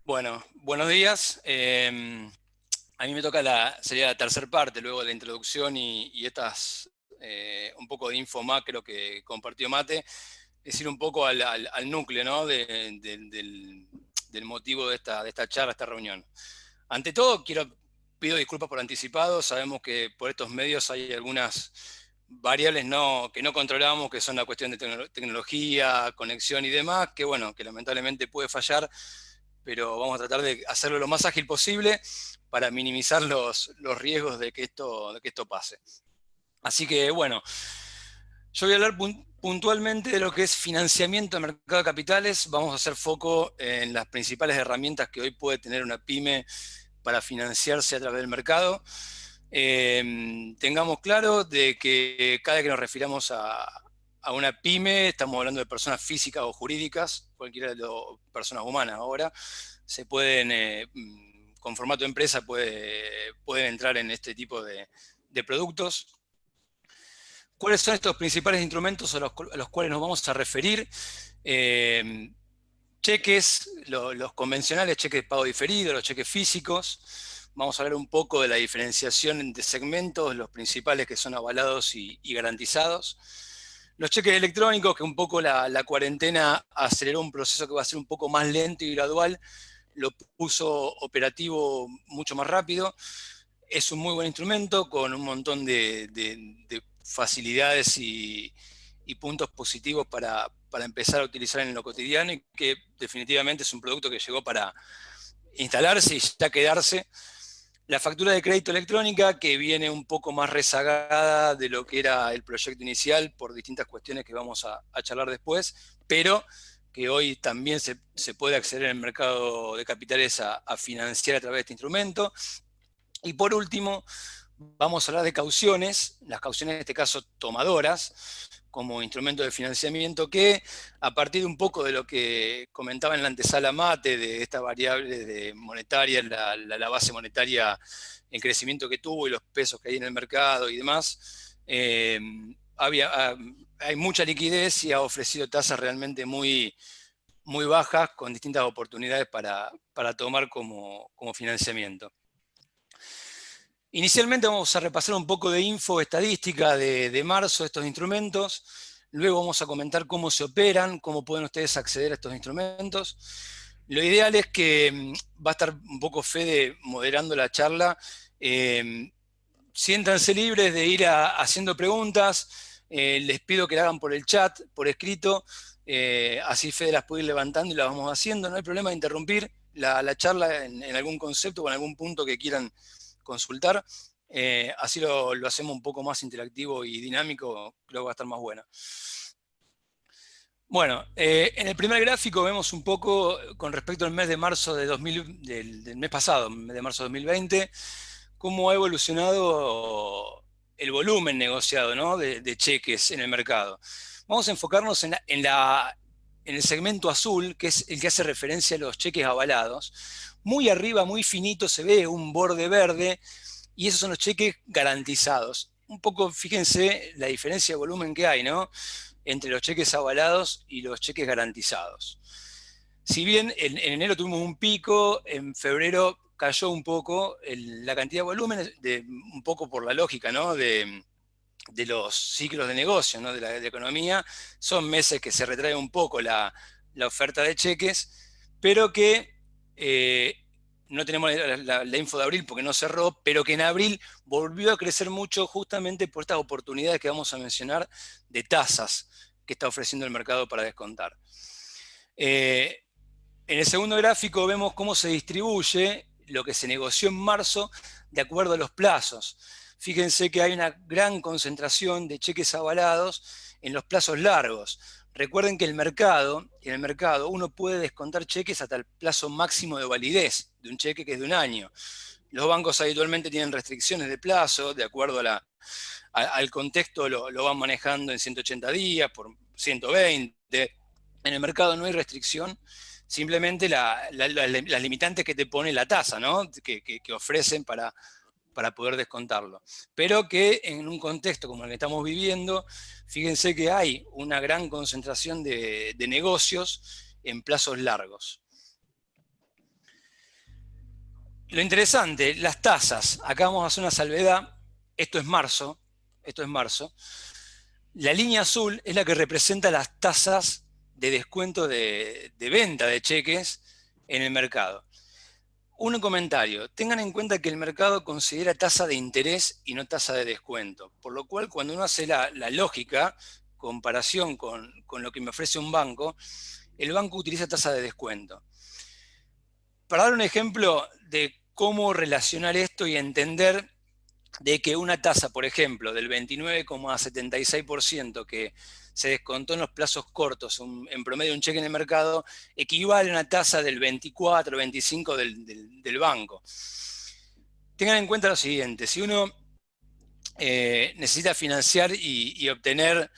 Bueno, buenos días. A mí me toca sería la tercera parte, luego de la introducción y estas, un poco de info macro que compartió Mate, es ir un poco al núcleo, ¿no? Del motivo de esta charla, esta reunión. Ante todo, pido disculpas por anticipado. Sabemos que por estos medios hay algunas variables que no controlamos, que son la cuestión de tecnología, conexión y demás, que bueno, que lamentablemente puede fallar, pero vamos a tratar de hacerlo lo más ágil posible para minimizar los riesgos de que esto pase. Así que bueno, yo voy a hablar puntualmente de lo que es financiamiento de mercado de capitales. Vamos a hacer foco en las principales herramientas que hoy puede tener una pyme para financiarse a través del mercado. Tengamos claro de que cada vez que nos refiramos a una pyme, estamos hablando de personas físicas o jurídicas, cualquiera de las personas humanas ahora, se pueden, con formato de empresa, pueden entrar en este tipo de productos. ¿Cuáles son estos principales instrumentos a los cuales nos vamos a referir? Cheques, los convencionales, cheques de pago diferido, los cheques físicos. Vamos a hablar un poco de la diferenciación de segmentos, los principales que son avalados y garantizados. Los cheques electrónicos, que un poco la cuarentena aceleró un proceso que va a ser un poco más lento y gradual, lo puso operativo mucho más rápido. Es un muy buen instrumento con un montón de facilidades y puntos positivos para empezar a utilizar en lo cotidiano, y que definitivamente es un producto que llegó para instalarse y ya quedarse. La factura de crédito electrónica, que viene un poco más rezagada de lo que era el proyecto inicial por distintas cuestiones que vamos a charlar después, pero que hoy también se puede acceder en el mercado de capitales a financiar a través de este instrumento. Y por último, vamos a hablar de cauciones, las cauciones en este caso tomadoras, como instrumento de financiamiento que, a partir de un poco de lo que comentaba en la antesala Mate, de esta variable monetaria, la base monetaria, el crecimiento que tuvo y los pesos que hay en el mercado y demás, hay mucha liquidez y ha ofrecido tasas realmente muy, muy bajas, con distintas oportunidades para tomar como financiamiento. Inicialmente vamos a repasar un poco de info estadística de marzo de estos instrumentos. Luego vamos a comentar cómo se operan, cómo pueden ustedes acceder a estos instrumentos. Lo ideal es que va a estar un poco Fede moderando la charla. Siéntanse libres de ir haciendo preguntas. Les pido que la hagan por el chat, por escrito. Así Fede las puede ir levantando y las vamos haciendo. No hay problema de interrumpir la charla en algún concepto o en algún punto que quieran consultar. Así lo hacemos un poco más interactivo y dinámico, creo que va a estar más bueno. Bueno, en el primer gráfico vemos un poco con respecto al mes de marzo del mes pasado, mes de marzo de 2020, cómo ha evolucionado el volumen negociado, ¿no? de cheques en el mercado. Vamos a enfocarnos en el segmento azul, que es el que hace referencia a los cheques avalados. Muy arriba, muy finito, se ve un borde verde, y esos son los cheques garantizados. Un poco, fíjense la diferencia de volumen que hay, ¿no? Entre los cheques avalados y los cheques garantizados. Si bien en enero tuvimos un pico, en febrero cayó un poco la cantidad de volumen, un poco por la lógica, ¿no? de los ciclos de negocio, ¿no? de la economía. Son meses que se retrae un poco la oferta de cheques, pero que no tenemos la info de abril porque no cerró, pero que en abril volvió a crecer mucho justamente por estas oportunidades que vamos a mencionar de tasas que está ofreciendo el mercado para descontar. En el segundo gráfico vemos cómo se distribuye lo que se negoció en marzo de acuerdo a los plazos. Fíjense que hay una gran concentración de cheques avalados en los plazos largos. Recuerden que en el mercado uno puede descontar cheques hasta el plazo máximo de validez de un cheque, que es de un año. Los bancos habitualmente tienen restricciones de plazo, de acuerdo al contexto lo van manejando en 180 días, por 120. En el mercado no hay restricción, simplemente las limitantes que te pone la tasa, ¿no? que ofrecen para poder descontarlo. Pero que en un contexto como el que estamos viviendo, fíjense que hay una gran concentración de negocios en plazos largos. Lo interesante, las tasas. Acá vamos a hacer una salvedad. Esto es marzo. Esto es marzo. La línea azul es la que representa las tasas de descuento de venta de cheques en el mercado. Un comentario. Tengan en cuenta que el mercado considera tasa de interés y no tasa de descuento. Por lo cual, cuando uno hace la lógica, comparación con lo que me ofrece un banco, el banco utiliza tasa de descuento. Para dar un ejemplo de cómo relacionar esto y entender de que una tasa, por ejemplo, del 29,76% que se descontó en los plazos cortos, en promedio un cheque en el mercado, equivale a una tasa del 24, 25 del banco. Tengan en cuenta lo siguiente, si uno necesita financiar y obtener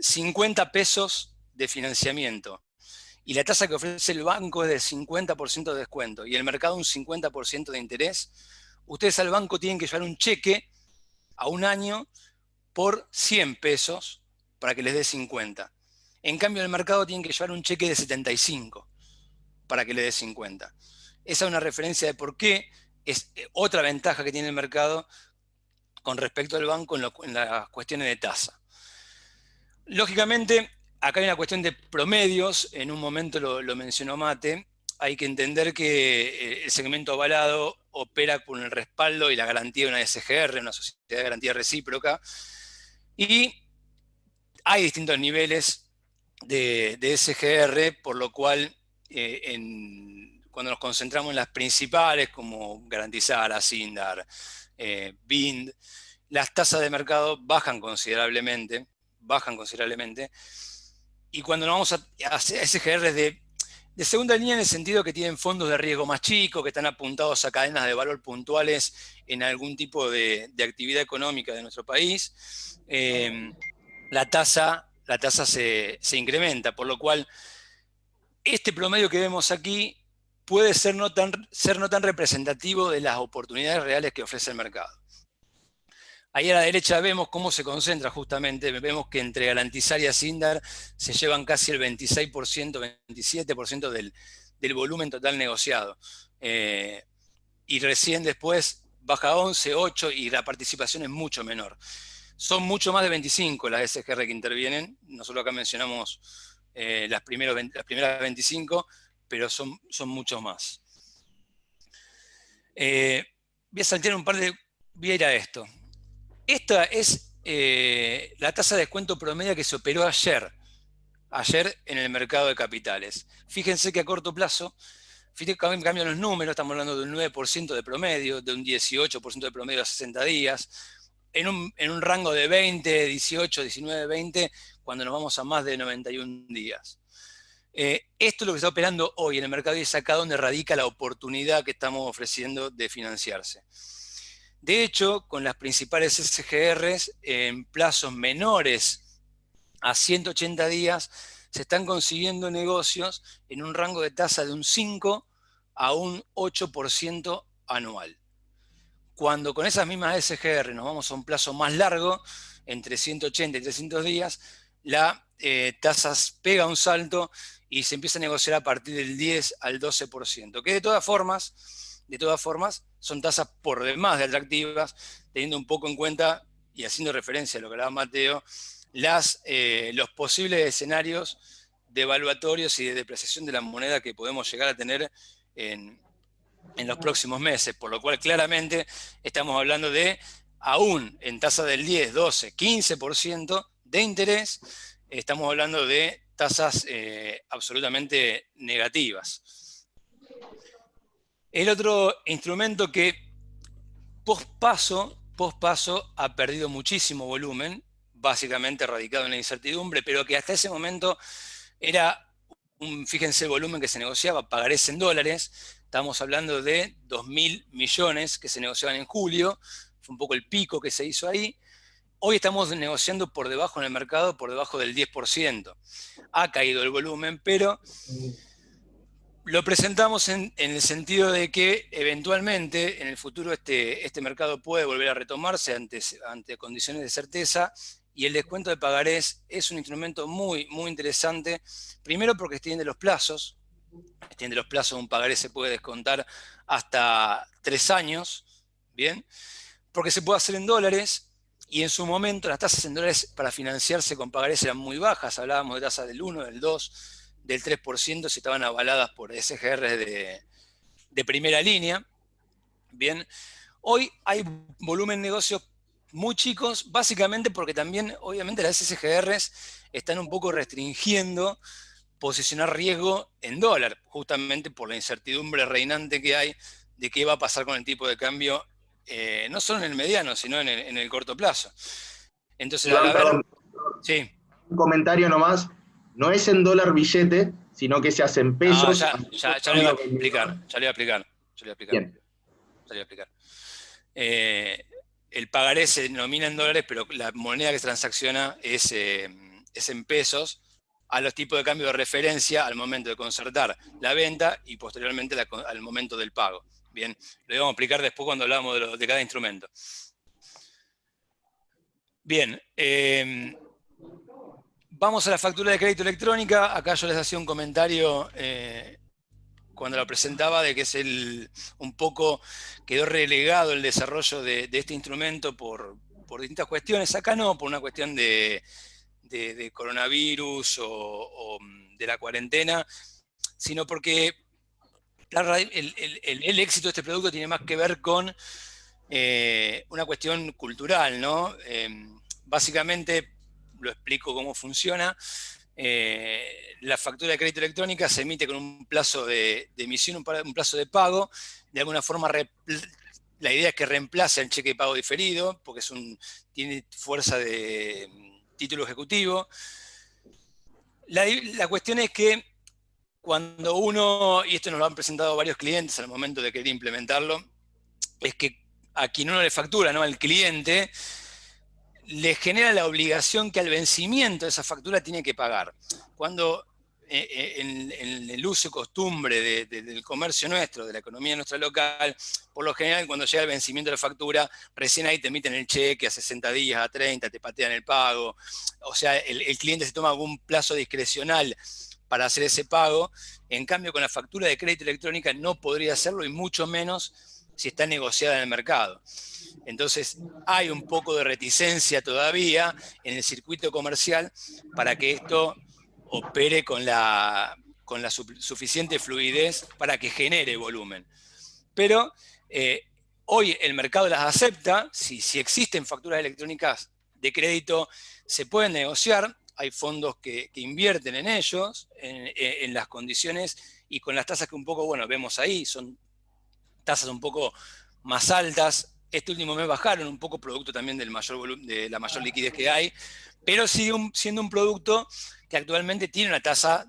50 pesos de financiamiento, y la tasa que ofrece el banco es del 50% de descuento y el mercado un 50% de interés, ustedes al banco tienen que llevar un cheque a un año por 100 pesos para que les dé 50. En cambio, el mercado tiene que llevar un cheque de 75 para que le dé 50. Esa es una referencia de por qué es otra ventaja que tiene el mercado con respecto al banco en las cuestiones de tasa. Lógicamente, acá hay una cuestión de promedios, en un momento lo mencionó Mate, hay que entender que el segmento avalado opera con el respaldo y la garantía de una SGR, una sociedad de garantía recíproca, y hay distintos niveles de SGR, por lo cual cuando nos concentramos en las principales, como Garantizar, Sindar, BIND, las tasas de mercado bajan considerablemente, y cuando nos vamos a SGR de segunda línea en el sentido que tienen fondos de riesgo más chicos, que están apuntados a cadenas de valor puntuales en algún tipo de actividad económica de nuestro país, la tasa se incrementa, por lo cual este promedio que vemos aquí puede ser no tan representativo de las oportunidades reales que ofrece el mercado. Ahí a la derecha vemos cómo se concentra justamente, vemos que entre Garantizar y Sindar se llevan casi el 26%, 27% del volumen total negociado. Y recién después baja a 11, 8 y la participación es mucho menor. Son mucho más de 25 las SGR que intervienen. Nosotros acá mencionamos las primeras 25, pero son muchos más. Voy a saltear voy a ir a esto. Esta es la tasa de descuento promedio que se operó ayer en el mercado de capitales. Fíjense que a corto plazo, cambian los números, estamos hablando de un 9% de promedio, de un 18% de promedio a 60 días, en un rango de 20, 18, 19, 20, cuando nos vamos a más de 91 días. Esto es lo que está operando hoy en el mercado y es acá donde radica la oportunidad que estamos ofreciendo de financiarse. De hecho, con las principales SGRs en plazos menores a 180 días, se están consiguiendo negocios en un rango de tasa de un 5 a un 8% anual. Cuando con esas mismas SGR nos vamos a un plazo más largo, entre 180 y 300 días, la tasa pega un salto y se empieza a negociar a partir del 10 al 12%, que de todas formas, son tasas por demás de atractivas, teniendo un poco en cuenta, y haciendo referencia a lo que hablaba Mateo, los posibles escenarios devaluatorios y de depreciación de la moneda que podemos llegar a tener en los próximos meses, por lo cual claramente estamos hablando de, aún en tasa del 10, 12, 15% de interés, estamos hablando de tasas absolutamente negativas. El otro instrumento que post paso ha perdido muchísimo volumen, básicamente radicado en la incertidumbre, pero que hasta ese momento era fíjense el volumen que se negociaba, pagarés en dólares, estamos hablando de 2.000 millones que se negociaban en julio, fue un poco el pico que se hizo ahí. Hoy estamos negociando por debajo en el mercado, por debajo del 10%. Ha caído el volumen, pero lo presentamos en el sentido de que eventualmente en el futuro este mercado puede volver a retomarse ante condiciones de certeza, y el descuento de pagarés es un instrumento muy, muy interesante, primero porque extiende los plazos, extiende los plazos de un pagaré, se puede descontar hasta 3 años, ¿bien? Porque se puede hacer en dólares, y en su momento las tasas en dólares para financiarse con pagarés eran muy bajas, hablábamos de tasas del 1, del 2, del 3%, si estaban avaladas por SGR de primera línea, ¿bien? Hoy hay volumen de negocios muy chicos, básicamente porque también, obviamente, las SGRs están un poco restringiendo posicionar riesgo en dólar, justamente por la incertidumbre reinante que hay de qué va a pasar con el tipo de cambio, no solo en el mediano, sino en el corto plazo. Entonces, al Iván, haber... perdón, Sí, un comentario nomás. No es en dólar billete, sino que se hace en no, pesos, ya lo iba a cambio explicar, vendedor. ya lo iba a explicar, ya lo iba a explicar, Bien, ya lo iba a explicar. El pagaré se denomina en dólares, pero la moneda que se transacciona es en pesos, a los tipos de cambio de referencia al momento de concertar la venta y posteriormente al momento del pago. Bien, lo íbamos a explicar después cuando hablamos de cada instrumento. Bien, vamos a la factura de crédito electrónica. Acá yo les hacía un comentario cuando lo presentaba de que es un poco quedó relegado el desarrollo de este instrumento por distintas cuestiones. Acá no, por una cuestión de coronavirus o de la cuarentena, sino porque el éxito de este producto tiene más que ver con una cuestión cultural, ¿no? Básicamente, lo explico cómo funciona. La factura de crédito electrónica se emite con un plazo de emisión, un plazo de pago. De alguna forma, la idea es que reemplace al cheque de pago diferido, porque tiene fuerza de título ejecutivo. La cuestión es que cuando uno, y esto nos lo han presentado varios clientes al momento de querer implementarlo, es que a quien uno le factura, ¿no? Al cliente, le genera la obligación que al vencimiento de esa factura tiene que pagar. Cuando en el uso y costumbre del comercio nuestro, de la economía nuestra local, por lo general cuando llega el vencimiento de la factura, recién ahí te emiten el cheque a 60 días, a 30, te patean el pago. O sea, el cliente se toma algún plazo discrecional para hacer ese pago. En cambio, con la factura de crédito electrónica no podría hacerlo, y mucho menos si está negociada en el mercado. Entonces, hay un poco de reticencia todavía en el circuito comercial para que esto opere con la suficiente fluidez para que genere volumen. Pero hoy el mercado las acepta. Si existen facturas electrónicas de crédito, se pueden negociar. Hay fondos que invierten en ellos, en las condiciones y con las tasas que un poco, bueno, vemos ahí, son tasas un poco más altas. Este último mes bajaron un poco, producto también del mayor volumen, de la mayor liquidez que hay, pero sigue siendo un producto que actualmente tiene una tasa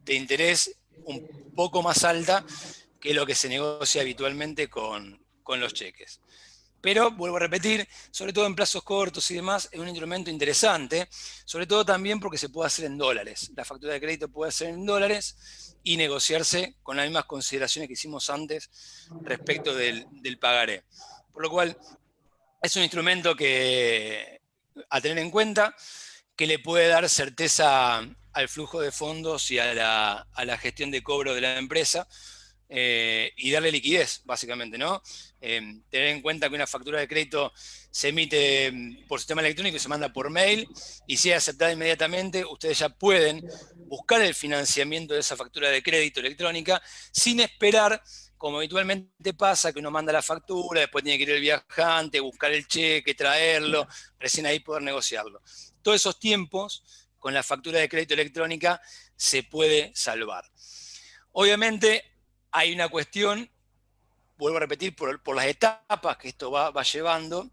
de interés un poco más alta que lo que se negocia habitualmente con los cheques. Pero, vuelvo a repetir, sobre todo en plazos cortos y demás, es un instrumento interesante, sobre todo también porque se puede hacer en dólares. La factura de crédito puede ser en dólares y negociarse con las mismas consideraciones que hicimos antes respecto del pagaré. Por lo cual, es un instrumento que, a tener en cuenta, que le puede dar certeza al flujo de fondos y a la gestión de cobro de la empresa, y darle liquidez, básicamente, ¿no? Tener en cuenta que una factura de crédito se emite por sistema electrónico y se manda por mail, y si es aceptada inmediatamente, ustedes ya pueden buscar el financiamiento de esa factura de crédito electrónica sin esperar, como habitualmente pasa, que uno manda la factura, después tiene que ir el viajante, buscar el cheque, traerlo, recién ahí poder negociarlo. Todos esos tiempos, con la factura de crédito electrónica, se puede salvar. Obviamente, hay una cuestión, vuelvo a repetir, por las etapas que esto va llevando,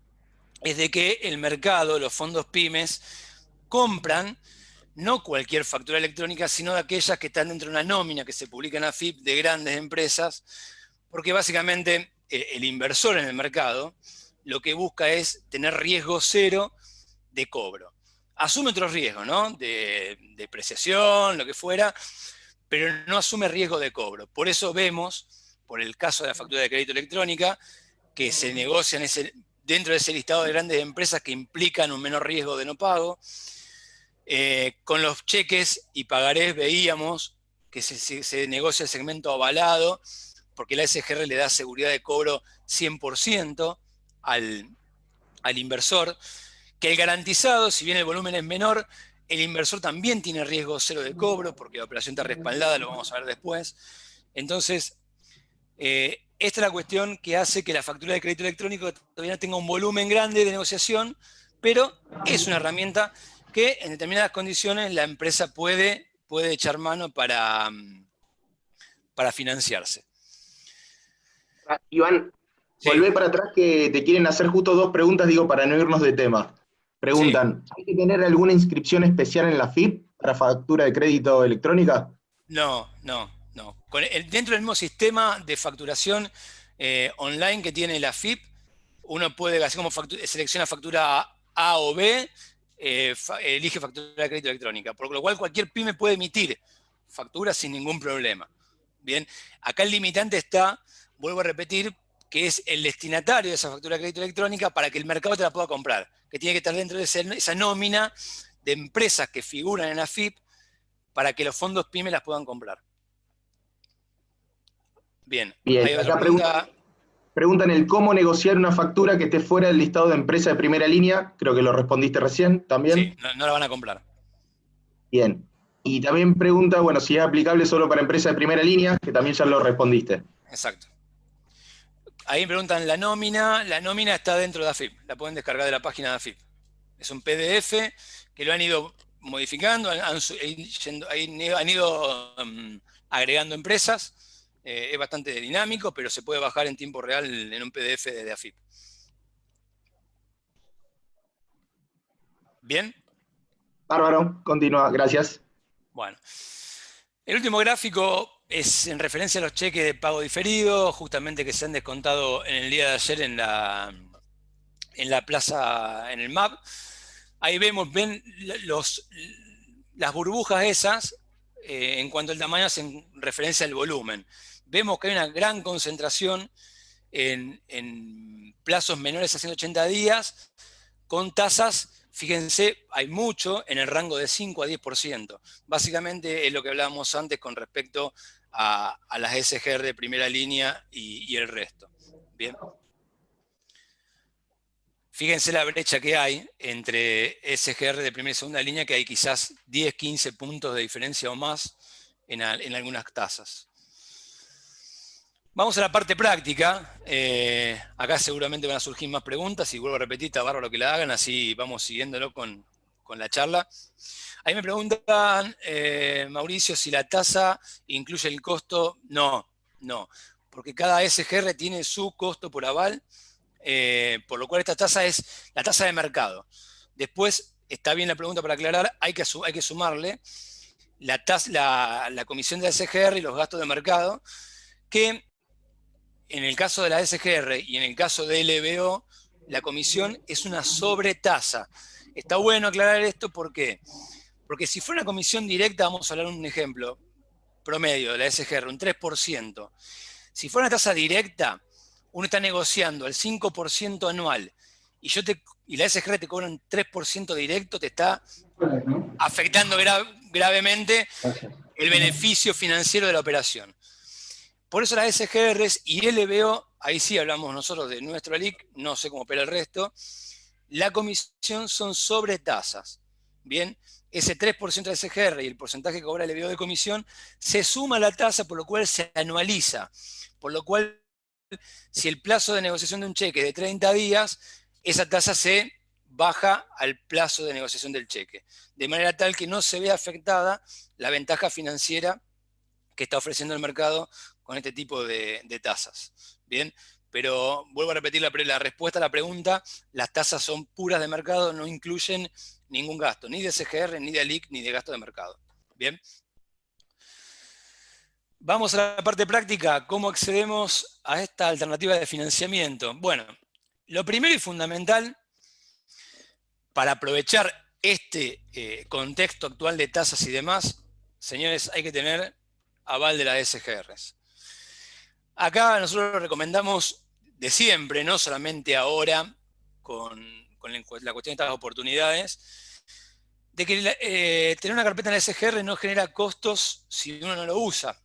es de que el mercado, los fondos pymes, compran no cualquier factura electrónica, sino de aquellas que están dentro de una nómina que se publica en AFIP de grandes empresas, porque básicamente el inversor en el mercado lo que busca es tener riesgo cero de cobro. Asume otros riesgos, ¿no? De depreciación, lo que fuera, pero no asume riesgo de cobro. Por eso vemos, por el caso de la factura de crédito electrónica, que se negocian dentro de ese listado de grandes empresas que implican un menor riesgo de no pago. Con los cheques y pagarés veíamos que se negocia el segmento avalado, porque la SGR le da seguridad de cobro 100% al inversor, que el garantizado, si bien el volumen es menor, el inversor también tiene riesgo cero de cobro, porque la operación está respaldada, lo vamos a ver después. Entonces, esta es la cuestión que hace que la factura de crédito electrónico todavía no tenga un volumen grande de negociación, pero es una herramienta que en determinadas condiciones la empresa puede echar mano para financiarse. Iván, Sí, volvé para atrás que te quieren hacer justo dos preguntas, digo, para no irnos de tema. sí, Preguntan, ¿hay que tener alguna inscripción especial en la FIP para factura de crédito electrónica? no. Dentro del mismo sistema de facturación online que tiene la FIP, uno puede, así como selecciona factura A o B, elige factura de crédito electrónica, por lo cual cualquier pyme puede emitir facturas sin ningún problema. Bien, acá el limitante está, vuelvo a repetir, que es el destinatario de esa factura de crédito electrónica para que el mercado te la pueda comprar, que tiene que estar dentro de esa nómina de empresas que figuran en la FIP para que los fondos pyme las puedan comprar. Bien, Bien, hay otra acá pregunta. preguntan el cómo negociar una factura que esté fuera del listado de empresa de primera línea. Creo que lo respondiste recién Sí, también. no la van a comprar. Bien. Y también pregunta, bueno, si es aplicable solo para empresa de primera línea, que también ya lo respondiste. Exacto. Ahí me preguntan la nómina. La nómina está dentro de AFIP. La pueden descargar de la página de AFIP. Es un PDF que lo han ido modificando, han ido agregando empresas. Es bastante dinámico, pero se puede bajar en tiempo real en un PDF de AFIP. ¿Bien? Bárbaro, continúa, gracias. Bueno. El último gráfico es en referencia a los cheques de pago diferido, justamente que se han descontado en el día de ayer en la plaza, en el MAP. Ahí ven las burbujas esas en cuanto al tamaño hacen referencia al volumen. Vemos que hay una gran concentración en plazos menores a 180 días con tasas, fíjense, hay mucho en el rango de 5 a 10%. Básicamente es lo que hablábamos antes con respecto a las SGR de primera línea y el resto. Bien. Fíjense la brecha que hay entre SGR de primera y segunda línea, que hay quizás 10, 15 puntos de diferencia o más en algunas tasas. Vamos a la parte práctica. Acá seguramente van a surgir más preguntas y vuelvo a repetir, está bárbaro que la hagan, así vamos siguiéndolo con la charla. Ahí me preguntan, Mauricio, si la tasa incluye el costo. No, porque cada SGR tiene su costo por aval, por lo cual esta tasa es la tasa de mercado. Después, está bien la pregunta para aclarar, hay que sumarle la comisión de la SGR y los gastos de mercado, que en el caso de la SGR y en el caso de LBO, la comisión es una sobretasa. Está bueno aclarar esto porque si fuera una comisión directa, vamos a hablar de un ejemplo promedio de la SGR, un 3%. Si fuera una tasa directa, uno está negociando al 5% anual y la SGR te cobra un 3% directo, te está afectando gravemente el beneficio financiero de la operación. Por eso las SGRs y LBO, ahí sí hablamos nosotros de nuestro LIC, no sé cómo opera el resto, la comisión son sobre tasas. Bien, ese 3% de SGR y el porcentaje que cobra el LBO de comisión se suma a la tasa, por lo cual se anualiza. Por lo cual, si el plazo de negociación de un cheque es de 30 días, esa tasa se baja al plazo de negociación del cheque. De manera tal que no se vea afectada la ventaja financiera que está ofreciendo el mercado con este tipo de tasas. Bien, pero vuelvo a repetir la respuesta a la pregunta, las tasas son puras de mercado, no incluyen ningún gasto, ni de SGR, ni de LIC, ni de gasto de mercado. Bien. Vamos a la parte práctica, ¿cómo accedemos a esta alternativa de financiamiento? Bueno, lo primero y fundamental para aprovechar este contexto actual de tasas y demás, señores, hay que tener aval de las SGRs. Acá nosotros recomendamos de siempre, no solamente ahora con la cuestión de estas oportunidades, de que tener una carpeta en la SGR no genera costos si uno no lo usa.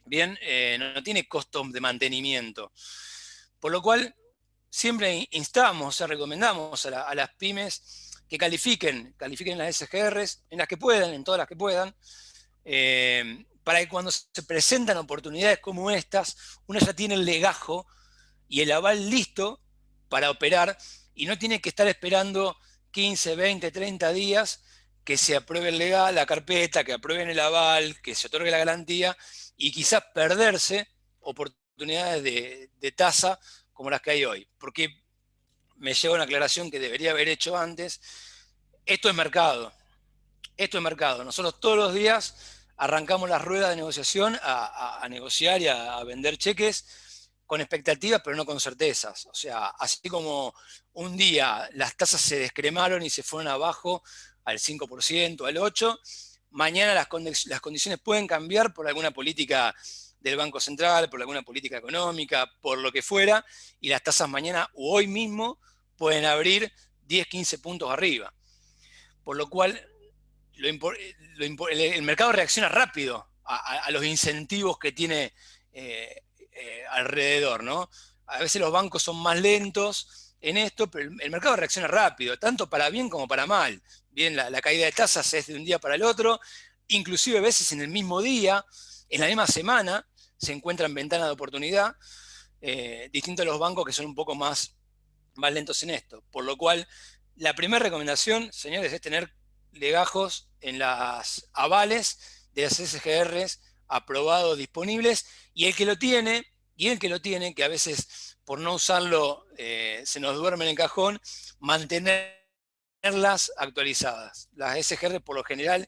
Bien, no tiene costos de mantenimiento. Por lo cual, siempre instamos, o sea, recomendamos a las pymes que califiquen las SGRs en las que puedan, en todas las que puedan, para que cuando se presentan oportunidades como estas, uno ya tiene el legajo y el aval listo para operar y no tiene que estar esperando 15, 20, 30 días que se apruebe la carpeta, que aprueben el aval, que se otorgue la garantía y quizás perderse oportunidades de tasa como las que hay hoy. Porque me llega una aclaración que debería haber hecho antes. Esto es mercado. Esto es mercado. Nosotros todos los días arrancamos las ruedas de negociación a negociar y a vender cheques con expectativas, pero no con certezas. O sea, así como un día las tasas se descremaron y se fueron abajo al 5%, al 8%, mañana las condiciones pueden cambiar por alguna política del Banco Central, por alguna política económica, por lo que fuera, y las tasas mañana o hoy mismo pueden abrir 10, 15 puntos arriba. Por lo cual, el mercado reacciona rápido a los incentivos que tiene alrededor, ¿no? A veces los bancos son más lentos en esto, pero el mercado reacciona rápido, tanto para bien como para mal. Bien, la caída de tasas es de un día para el otro, inclusive a veces en el mismo día, en la misma semana, se encuentran ventanas de oportunidad, distinto a los bancos que son un poco más lentos en esto. Por lo cual, la primera recomendación, señores, es tener legajos en las avales de las SGRs aprobados, disponibles, y el que lo tiene, que a veces por no usarlo se nos duerme en el cajón, mantenerlas actualizadas. Las SGR por lo general,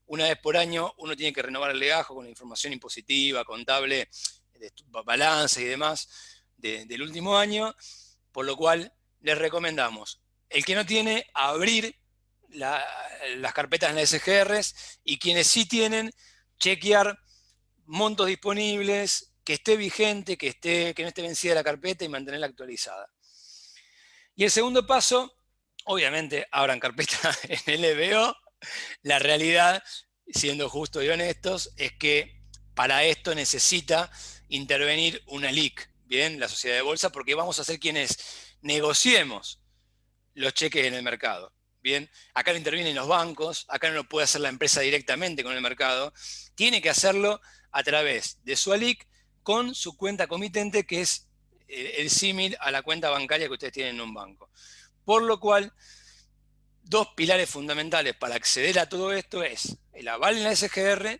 una vez por año, uno tiene que renovar el legajo con la información impositiva, contable, de balance y demás del último año, por lo cual les recomendamos, el que no tiene, abrir las carpetas en las SGRs, y quienes sí tienen, chequear montos disponibles, que esté vigente, que no esté vencida la carpeta y mantenerla actualizada. Y el segundo paso, obviamente, abran carpeta en LBO. La realidad, siendo justos y honestos, es que para esto necesita intervenir una LIC, ¿bien? La sociedad de bolsa, porque vamos a ser quienes negociemos los cheques en el mercado. Bien, acá no intervienen los bancos, acá no lo puede hacer la empresa directamente con el mercado, tiene que hacerlo a través de su ALIC con su cuenta comitente, que es el símil a la cuenta bancaria que ustedes tienen en un banco. Por lo cual, dos pilares fundamentales para acceder a todo esto es el aval en la SGR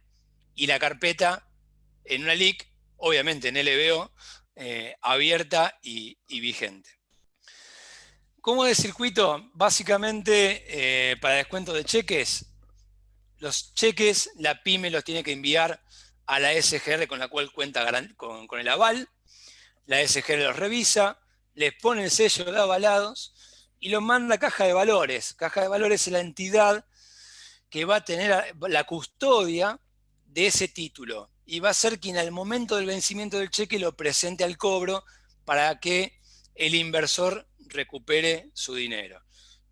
y la carpeta en una LIC, obviamente en LBO, abierta y vigente. ¿Cómo es el circuito? Básicamente, para descuento de cheques, los cheques la pyme los tiene que enviar a la SGR con la cual cuenta con el aval. La SGR los revisa, les pone el sello de avalados y los manda a Caja de Valores. Caja de Valores es la entidad que va a tener la custodia de ese título y va a ser quien al momento del vencimiento del cheque lo presente al cobro para que el inversor recupere su dinero.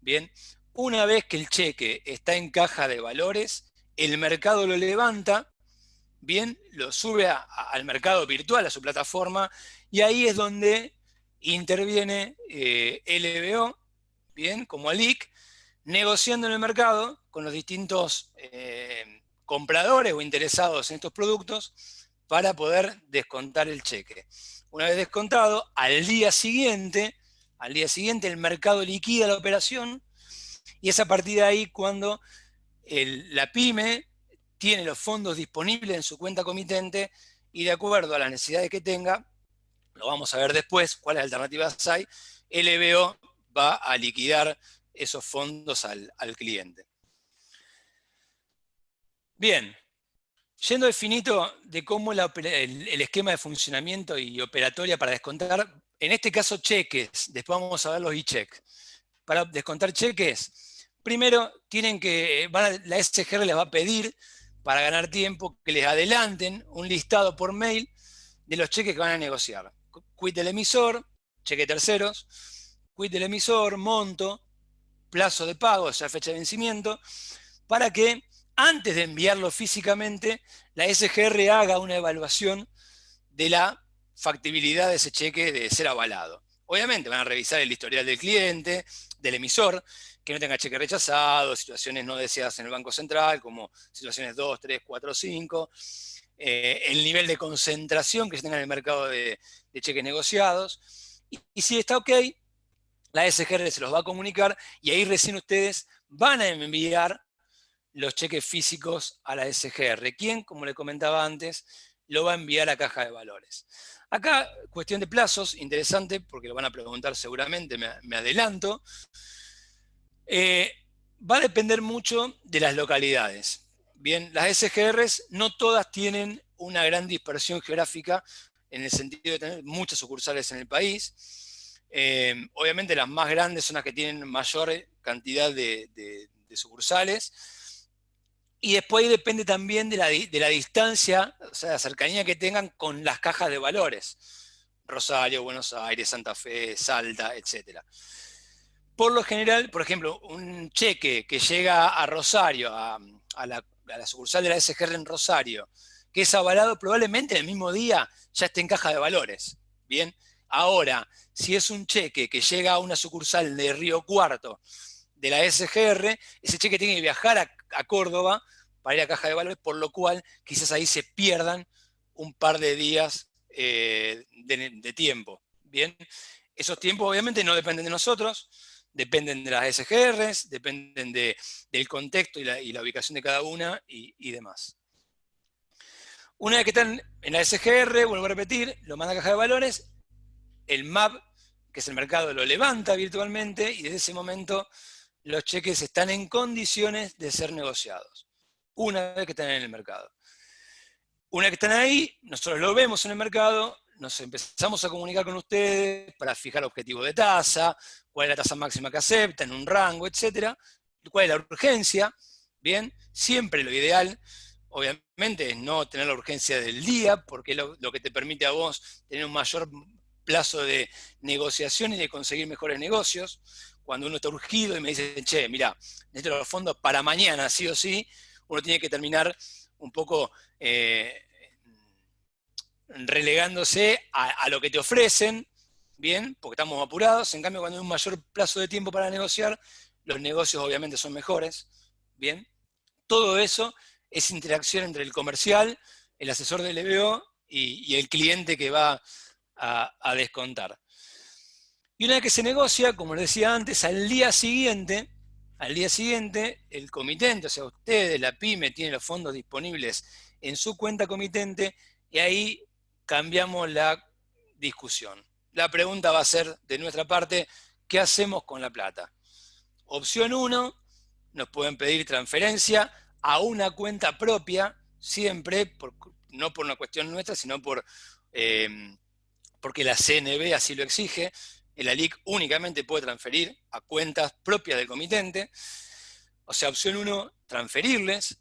Bien, una vez que el cheque está en Caja de Valores, el mercado lo levanta, bien, lo sube al mercado virtual, a su plataforma, y ahí es donde interviene LBO, bien, como ALIC, negociando en el mercado con los distintos compradores o interesados en estos productos para poder descontar el cheque. Una vez descontado, al día siguiente el mercado liquida la operación y es a partir de ahí cuando la pyme tiene los fondos disponibles en su cuenta comitente y de acuerdo a las necesidades que tenga, lo vamos a ver después, cuáles alternativas hay, LBO va a liquidar esos fondos al cliente. Bien, yendo al finito de cómo el esquema de funcionamiento y operatoria para descontar, en este caso cheques, después vamos a ver los e-checks. Para descontar cheques, primero la SGR les va a pedir, para ganar tiempo, que les adelanten un listado por mail de los cheques que van a negociar. Quit del emisor, cheque terceros, quit del emisor, monto, plazo de pago, o sea, fecha de vencimiento, para que antes de enviarlo físicamente, la SGR haga una evaluación de la factibilidad de ese cheque de ser avalado. Obviamente van a revisar el historial del cliente, del emisor, que no tenga cheque rechazado, situaciones no deseadas en el Banco Central, como situaciones 2, 3, 4, 5, el nivel de concentración que se tenga en el mercado de cheques negociados. Y si está ok, la SGR se los va a comunicar y ahí recién ustedes van a enviar los cheques físicos a la SGR. ¿Quién? Como le comentaba antes, lo va a enviar a Caja de Valores. Acá, cuestión de plazos, interesante, porque lo van a preguntar seguramente, me adelanto. Va a depender mucho de las localidades. Bien, las SGRs no todas tienen una gran dispersión geográfica en el sentido de tener muchas sucursales en el país. Obviamente las más grandes son las que tienen mayor cantidad de sucursales. Y después ahí depende también de la distancia, o sea, la cercanía que tengan con las cajas de valores. Rosario, Buenos Aires, Santa Fe, Salta, etc. Por lo general, por ejemplo, un cheque que llega a Rosario, a la sucursal de la SGR en Rosario, que es avalado, probablemente en el mismo día ya esté en caja de valores. Bien, ahora, si es un cheque que llega a una sucursal de Río Cuarto de la SGR, ese cheque tiene que viajar a Córdoba para ir a caja de valores, por lo cual quizás ahí se pierdan un par de días de tiempo. Bien, esos tiempos obviamente no dependen de nosotros, dependen de las SGRs, dependen del contexto y la ubicación de cada una y demás. Una vez que están en la SGR, vuelvo a repetir, lo manda a caja de valores, el MAP, que es el mercado, lo levanta virtualmente y desde ese momento los cheques están en condiciones de ser negociados, una vez que están en el mercado. Una vez que están ahí, nosotros lo vemos en el mercado, nos empezamos a comunicar con ustedes para fijar objetivos de tasa, cuál es la tasa máxima que aceptan, un rango, etcétera, cuál es la urgencia. Bien, siempre lo ideal, obviamente, es no tener la urgencia del día, porque es lo que te permite a vos tener un mayor plazo de negociación y de conseguir mejores negocios. Cuando uno está urgido y me dice, che, mira, necesito los fondos para mañana, sí o sí, uno tiene que terminar un poco relegándose a lo que te ofrecen, bien, porque estamos apurados. En cambio, cuando hay un mayor plazo de tiempo para negociar, los negocios obviamente son mejores, bien. Todo eso es interacción entre el comercial, el asesor del EBO y el cliente que va a descontar. Y una vez que se negocia, como les decía antes, al día siguiente, el comitente, o sea, ustedes, la pyme, tienen los fondos disponibles en su cuenta comitente y ahí cambiamos la discusión. La pregunta va a ser de nuestra parte, ¿qué hacemos con la plata? Opción 1, nos pueden pedir transferencia a una cuenta propia, siempre, no por una cuestión nuestra, sino porque la CNB así lo exige. El ALIC únicamente puede transferir a cuentas propias del comitente. O sea, opción 1, transferirles.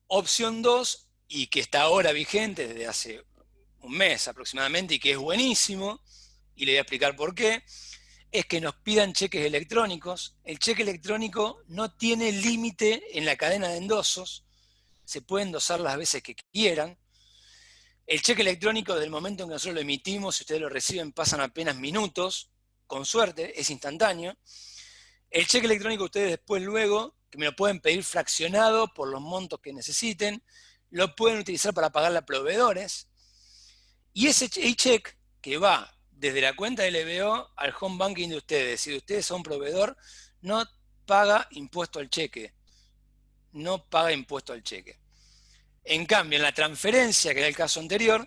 Opción 2, y que está ahora vigente desde hace un mes aproximadamente y que es buenísimo, y le voy a explicar por qué, es que nos pidan cheques electrónicos. El cheque electrónico no tiene límite en la cadena de endosos, se puede endosar las veces que quieran. El cheque electrónico, del momento en que nosotros lo emitimos, si ustedes lo reciben, pasan apenas minutos, con suerte, es instantáneo. El cheque electrónico ustedes después luego, que me lo pueden pedir fraccionado por los montos que necesiten, lo pueden utilizar para pagarle a proveedores. Y ese cheque que va desde la cuenta del EBO al home banking de ustedes, si ustedes son proveedor, no paga impuesto al cheque. No paga impuesto al cheque. En cambio, en la transferencia, que era el caso anterior,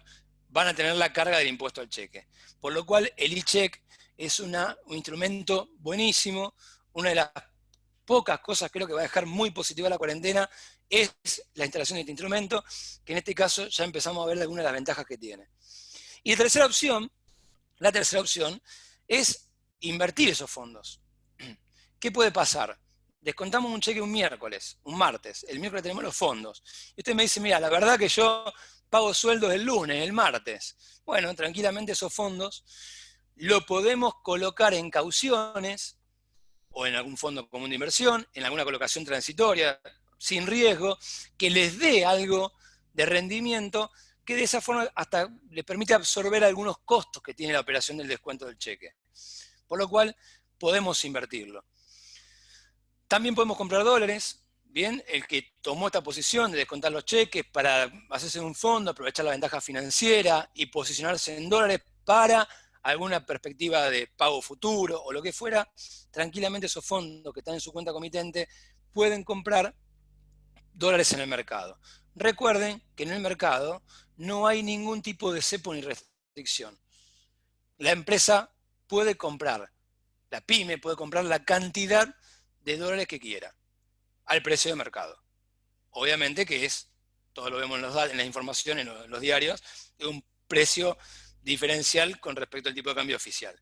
van a tener la carga del impuesto al cheque. Por lo cual, el e-check es un instrumento buenísimo. Una de las pocas cosas creo que va a dejar muy positiva la cuarentena es la instalación de este instrumento, que en este caso ya empezamos a ver algunas de las ventajas que tiene. Y la tercera opción es invertir esos fondos. ¿Qué puede pasar? Descontamos un cheque un miércoles, un martes, el miércoles tenemos los fondos. Y usted me dice, mira, la verdad que yo pago sueldos el lunes, el martes. Bueno, tranquilamente esos fondos lo podemos colocar en cauciones o en algún fondo común de inversión, en alguna colocación transitoria, sin riesgo, que les dé algo de rendimiento, que de esa forma hasta les permite absorber algunos costos que tiene la operación del descuento del cheque. Por lo cual, podemos invertirlo. También podemos comprar dólares. Bien, el que tomó esta posición de descontar los cheques para hacerse un fondo, aprovechar la ventaja financiera y posicionarse en dólares para alguna perspectiva de pago futuro o lo que fuera, tranquilamente esos fondos que están en su cuenta comitente pueden comprar dólares en el mercado. Recuerden que en el mercado no hay ningún tipo de cepo ni restricción. La empresa puede comprar, la pyme puede comprar la cantidad de dólares que quiera al precio de mercado. Obviamente que es, todo lo vemos en la información, en los diarios, un precio diferencial con respecto al tipo de cambio oficial.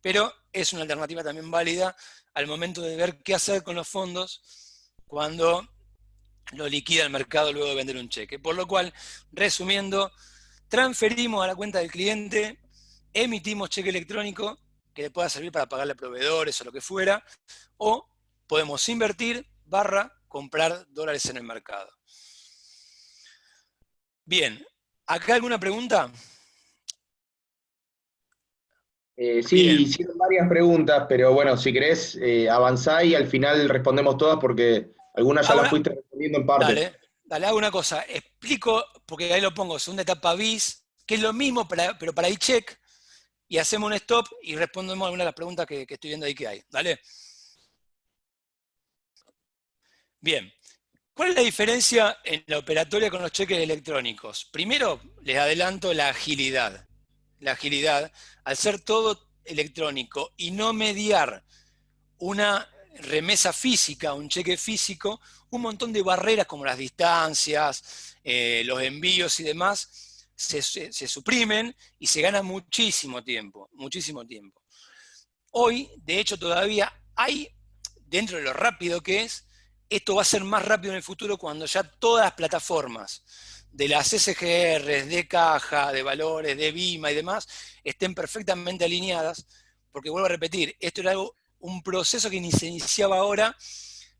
Pero es una alternativa también válida al momento de ver qué hacer con los fondos cuando lo liquida el mercado luego de vender un cheque. Por lo cual, resumiendo, transferimos a la cuenta del cliente, emitimos cheque electrónico que le pueda servir para pagarle a proveedores o lo que fuera, o podemos invertir / comprar dólares en el mercado. Bien, ¿acá alguna pregunta? Sí, hicieron varias preguntas, pero bueno, si querés, avanzá y al final respondemos todas porque algunas ya las Ahora, fuiste respondiendo en parte. dale, hago una cosa. Explico, porque ahí lo pongo, segunda etapa bis, que es lo mismo, pero para iCheck, y hacemos un stop y respondemos algunas de las preguntas que estoy viendo ahí que hay. ¿Dale? Bien. ¿Cuál es la diferencia en la operatoria con los cheques electrónicos? Primero, les adelanto la agilidad. La agilidad, al ser todo electrónico y no mediar una remesa física, un cheque físico, un montón de barreras como las distancias, los envíos y demás, se suprimen y se gana muchísimo tiempo, muchísimo tiempo. Hoy, de hecho, todavía hay, dentro de lo rápido que es, esto va a ser más rápido en el futuro cuando ya todas las plataformas de las SGRs, de caja, de valores, de BIMA y demás, estén perfectamente alineadas, porque vuelvo a repetir, esto era un proceso que se iniciaba ahora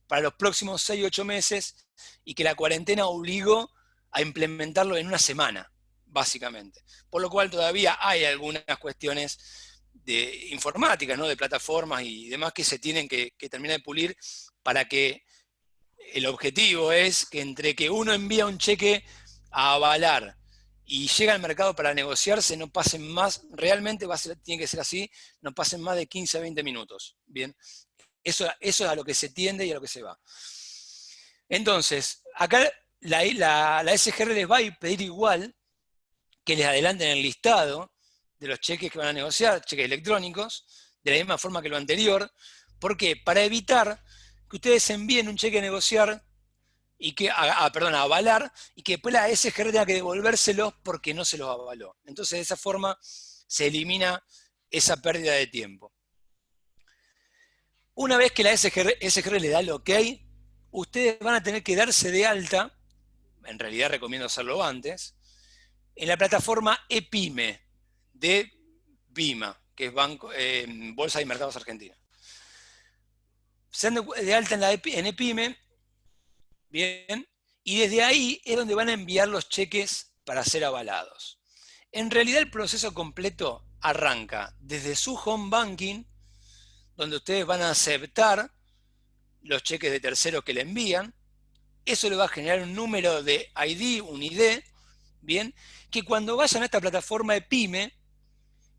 para los próximos 6 o 8 meses y que la cuarentena obligó a implementarlo en una semana, básicamente. Por lo cual todavía hay algunas cuestiones de informática, ¿no? De plataformas y demás que se tienen que terminar de pulir para que el objetivo es que entre que uno envía un cheque a avalar y llega al mercado para negociarse, no pasen más, realmente tiene que ser así, no pasen más de 15 a 20 minutos. Bien, eso es a lo que se tiende y a lo que se va. Entonces, acá la SGR les va a pedir igual que les adelanten el listado de los cheques que van a negociar, cheques electrónicos, de la misma forma que lo anterior. ¿Por qué? Para evitar que ustedes envíen un cheque a negociar y que, perdón, a avalar, y que después la SGR tenga que devolvérselos porque no se los avaló. Entonces, de esa forma se elimina esa pérdida de tiempo. Una vez que la SGR le da el ok, ustedes van a tener que darse de alta, en realidad recomiendo hacerlo antes, en la plataforma ePyme de BIMA, que es Bolsa y Mercados Argentina. Se dan de alta en ePyme, bien, y desde ahí es donde van a enviar los cheques para ser avalados. En realidad el proceso completo arranca desde su home banking, donde ustedes van a aceptar los cheques de terceros que le envían. Eso le va a generar un número de ID, un ID, bien, que cuando vayan a esta plataforma de PYME,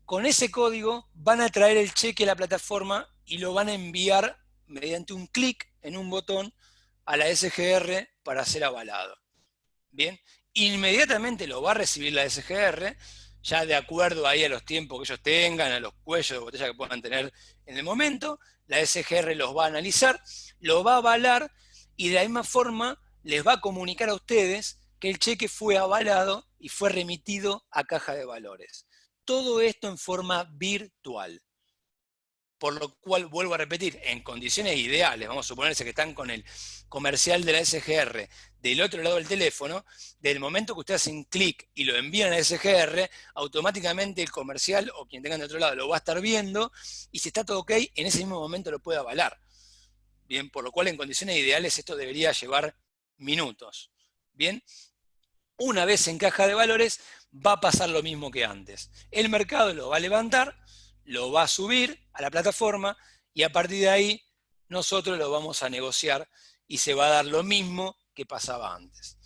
con ese código van a traer el cheque a la plataforma y lo van a enviar mediante un clic en un botón a la SGR para ser avalado. Bien, inmediatamente lo va a recibir la SGR, ya de acuerdo ahí a los tiempos que ellos tengan, a los cuellos de botella que puedan tener en el momento, la SGR los va a analizar, lo va a avalar y de la misma forma les va a comunicar a ustedes que el cheque fue avalado y fue remitido a caja de valores. Todo esto en forma virtual. Por lo cual, vuelvo a repetir, en condiciones ideales, vamos a suponerse que están con el comercial de la SGR del otro lado del teléfono, del momento que ustedes hacen clic y lo envían a la SGR, automáticamente el comercial o quien tengan de otro lado lo va a estar viendo y si está todo ok, en ese mismo momento lo puede avalar. Bien, por lo cual en condiciones ideales esto debería llevar minutos. Bien, una vez en caja de valores va a pasar lo mismo que antes. El mercado lo va a levantar, lo va a subir a la plataforma y a partir de ahí nosotros lo vamos a negociar y se va a dar lo mismo que pasaba antes.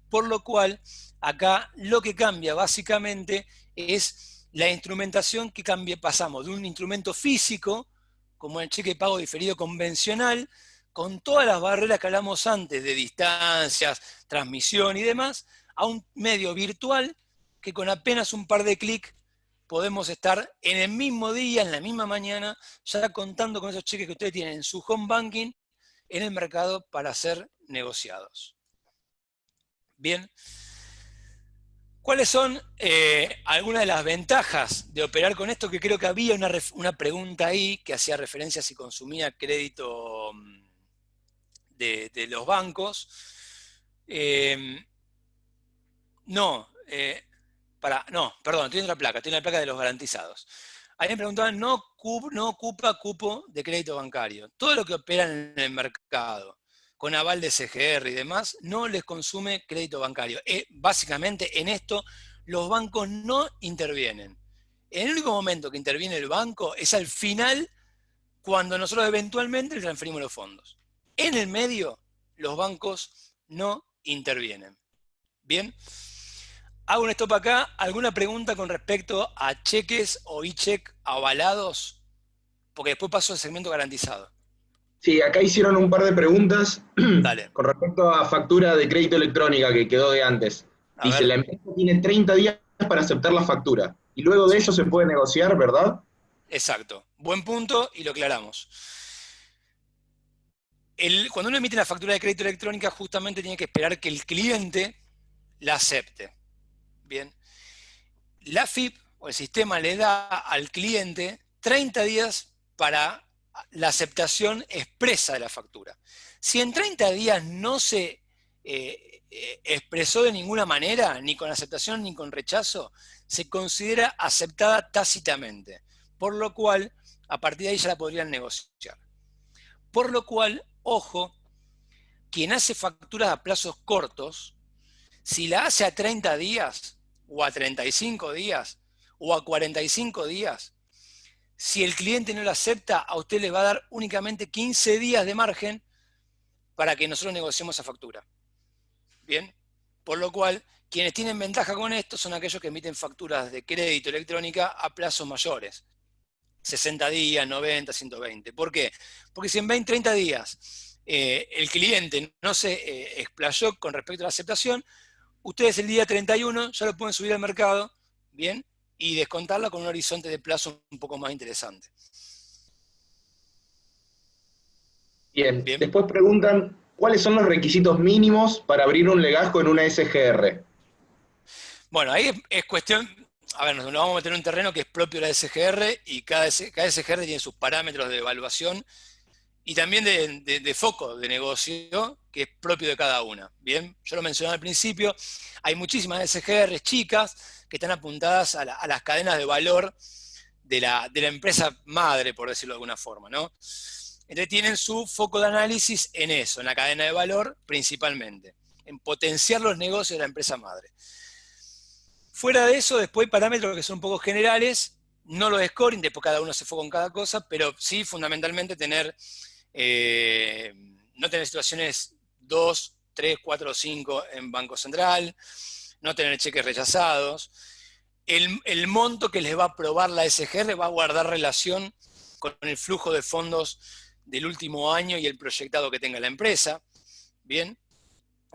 Por lo cual, acá lo que cambia básicamente es la instrumentación que cambia. Pasamos de un instrumento físico, como el cheque de pago diferido convencional, con todas las barreras que hablamos antes de distancias, transmisión y demás, a un medio virtual que con apenas un par de clics podemos estar en el mismo día, en la misma mañana, ya contando con esos cheques que ustedes tienen en su home banking en el mercado para ser negociados. Bien. ¿Cuáles son algunas de las ventajas de operar con esto? Que creo que había una pregunta ahí que hacía referencia a si consumía crédito de los bancos. No, perdón, estoy en otra placa, estoy en la placa de los garantizados. Ahí me preguntaban, no ocupa cupo de crédito bancario. Todo lo que operan en el mercado, con aval de CGR y demás, no les consume crédito bancario. Básicamente en esto los bancos no intervienen. En el único momento que interviene el banco es al final, cuando nosotros eventualmente le transferimos los fondos. En el medio, los bancos no intervienen. Bien. Hago un stop acá. ¿Alguna pregunta con respecto a cheques o e-check avalados? Porque después paso al segmento garantizado. Sí, acá hicieron un par de preguntas Dale. con respecto a factura de crédito electrónica que quedó de antes. A Dice, ver. la empresa tiene 30 días para aceptar la factura y luego de Sí. ello se puede negociar, ¿verdad? Exacto. Buen punto y lo aclaramos. Cuando uno emite la factura de crédito electrónica, justamente tiene que esperar que el cliente la acepte. Bien. La FIP o el sistema le da al cliente 30 días para la aceptación expresa de la factura. Si en 30 días no se expresó de ninguna manera, ni con aceptación ni con rechazo, se considera aceptada tácitamente, por lo cual a partir de ahí ya la podrían negociar. Por lo cual, ojo, quien hace facturas a plazos cortos, si la hace a 30 días, o a 35 días, o a 45 días, si el cliente no la acepta, a usted le va a dar únicamente 15 días de margen para que nosotros negociemos esa factura. Bien, por lo cual, quienes tienen ventaja con esto son aquellos que emiten facturas de crédito electrónica a plazos mayores. 60 días, 90, 120. ¿Por qué? Porque si en 20, 30 días el cliente no se explayó con respecto a la aceptación, ustedes el día 31 ya lo pueden subir al mercado, ¿bien? Y descontarla con un horizonte de plazo un poco más interesante. Bien, ¿Bien? después preguntan, ¿cuáles son los requisitos mínimos para abrir un legajo en una SGR? Bueno, ahí es cuestión, a ver, nos vamos a meter en un terreno que es propio de la SGR y cada SGR tiene sus parámetros de evaluación y también de foco de negocio que es propio de cada una. Bien, yo lo mencioné al principio, hay muchísimas SGR chicas que están apuntadas a las cadenas de valor de la empresa madre, por decirlo de alguna forma, ¿no? Entonces tienen su foco de análisis en eso, en la cadena de valor principalmente, en potenciar los negocios de la empresa madre. Fuera de eso, después hay parámetros que son un poco generales, no los scoring, después cada uno se enfoca en cada cosa, pero sí fundamentalmente no tener situaciones 2, 3, 4 o 5 en Banco Central, no tener cheques rechazados. El monto que les va a aprobar la SGR va a guardar relación con el flujo de fondos del último año y el proyectado que tenga la empresa. Bien.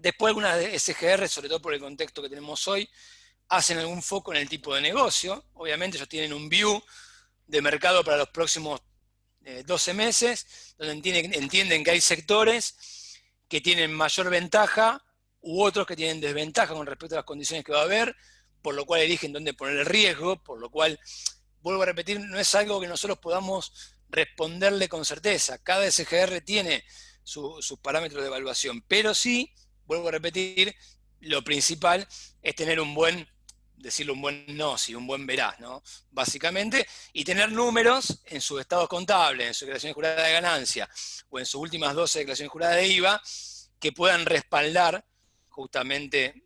Después algunas de SGR, sobre todo por el contexto que tenemos hoy, hacen algún foco en el tipo de negocio. Obviamente ellos tienen un view de mercado para los próximos 12 meses, donde entienden que hay sectores que tienen mayor ventaja u otros que tienen desventaja con respecto a las condiciones que va a haber, por lo cual eligen dónde poner el riesgo, por lo cual, vuelvo a repetir, no es algo que nosotros podamos responderle con certeza. Cada SGR tiene sus parámetros de evaluación, pero sí, vuelvo a repetir, lo principal es tener un buen decirle un buen no, si un buen verás, ¿no? Básicamente, y tener números en sus estados contables, en su declaración jurada de ganancia o en sus últimas 12 declaraciones juradas de IVA, que puedan respaldar justamente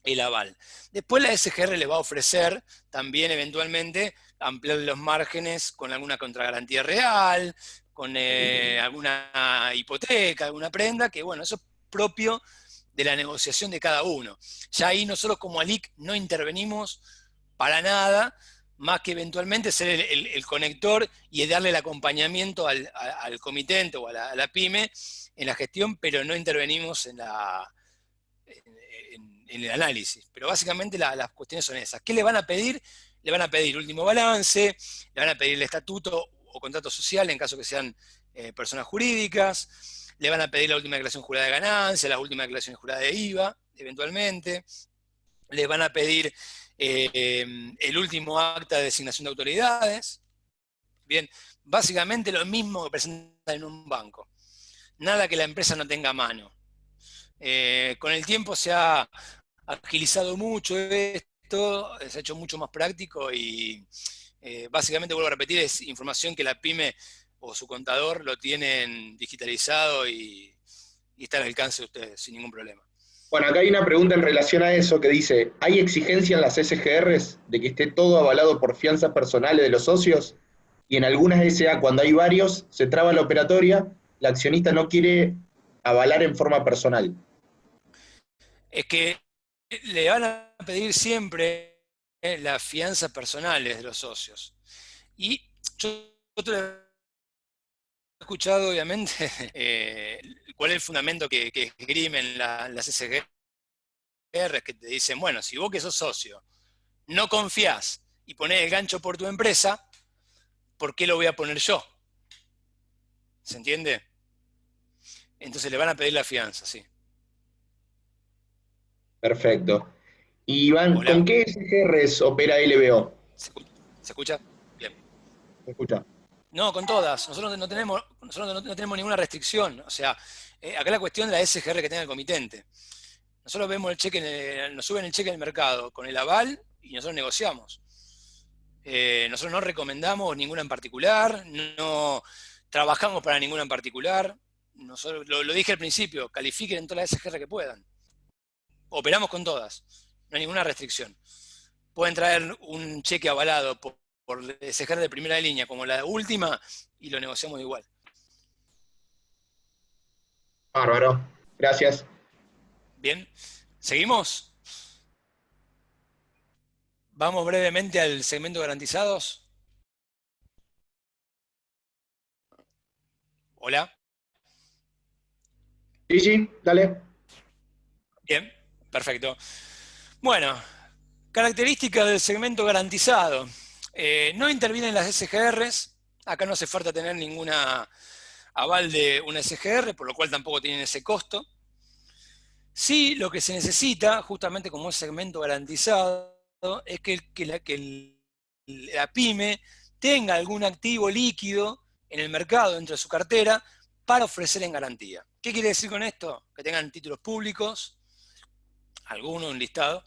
el aval. Después la SGR le va a ofrecer también eventualmente ampliar los márgenes con alguna contragarantía real, con alguna hipoteca, alguna prenda, que bueno, eso es propio de la negociación de cada uno. Ya ahí nosotros como ALIC no intervenimos para nada, más que eventualmente ser el conector y darle el acompañamiento al comitente o a la pyme en la gestión, pero no intervenimos en el análisis. Pero básicamente las cuestiones son esas. ¿Qué le van a pedir? Le van a pedir último balance, le van a pedir el estatuto o contrato social en caso que sean personas jurídicas, le van a pedir la última declaración jurada de ganancia, las últimas declaraciones juradas de IVA, eventualmente, le van a pedir el último acta de designación de autoridades. Bien, básicamente lo mismo que presentan en un banco. Nada que la empresa no tenga a mano. Con el tiempo se ha agilizado mucho esto, se ha hecho mucho más práctico y básicamente, vuelvo a repetir, es información que la pyme o su contador lo tienen digitalizado y está al alcance de ustedes sin ningún problema. Bueno, acá hay una pregunta en relación a eso que dice, ¿hay exigencia en las SGRs de que esté todo avalado por fianzas personales de los socios? Y en algunas SA, cuando hay varios, se traba la operatoria, la accionista no quiere avalar en forma personal. Es que le van a pedir siempre las fianzas personales de los socios. Y yo te lo he escuchado, obviamente, cuál es el fundamento que esgrimen las SGR, que te dicen, bueno, si vos que sos socio no confías y ponés el gancho por tu empresa, ¿por qué lo voy a poner yo? ¿Se entiende? Entonces le van a pedir la fianza, sí. Perfecto. Y Iván, ¿con ¿Hola? qué SGRs opera LBO? ¿Se escucha? Bien. ¿Me escucha? No, con todas. Nosotros no tenemos ninguna restricción. O sea, acá la cuestión de la SGR que tenga el comitente. Nosotros vemos el cheque, nos suben el cheque en el mercado con el aval y nosotros negociamos. Nosotros no recomendamos ninguna en particular, no trabajamos para ninguna en particular. Nosotros, lo dije al principio, califiquen en todas las SGR que puedan. Operamos con todas, no hay ninguna restricción. Pueden traer un cheque avalado por SGR de primera línea como la última y lo negociamos igual. Bárbaro. Gracias. Bien, ¿seguimos? Vamos brevemente al segmento garantizados. Hola. Sí, sí, dale. Bien, perfecto. Bueno, características del segmento garantizado. No intervienen las SGRs. Acá no hace falta tener ninguna aval de una SGR, por lo cual tampoco tienen ese costo. Sí, lo que se necesita, justamente como es segmento garantizado, es la pyme tenga algún activo líquido en el mercado dentro de su cartera para ofrecer en garantía. ¿Qué quiere decir con esto? Que tengan títulos públicos, alguno, un listado,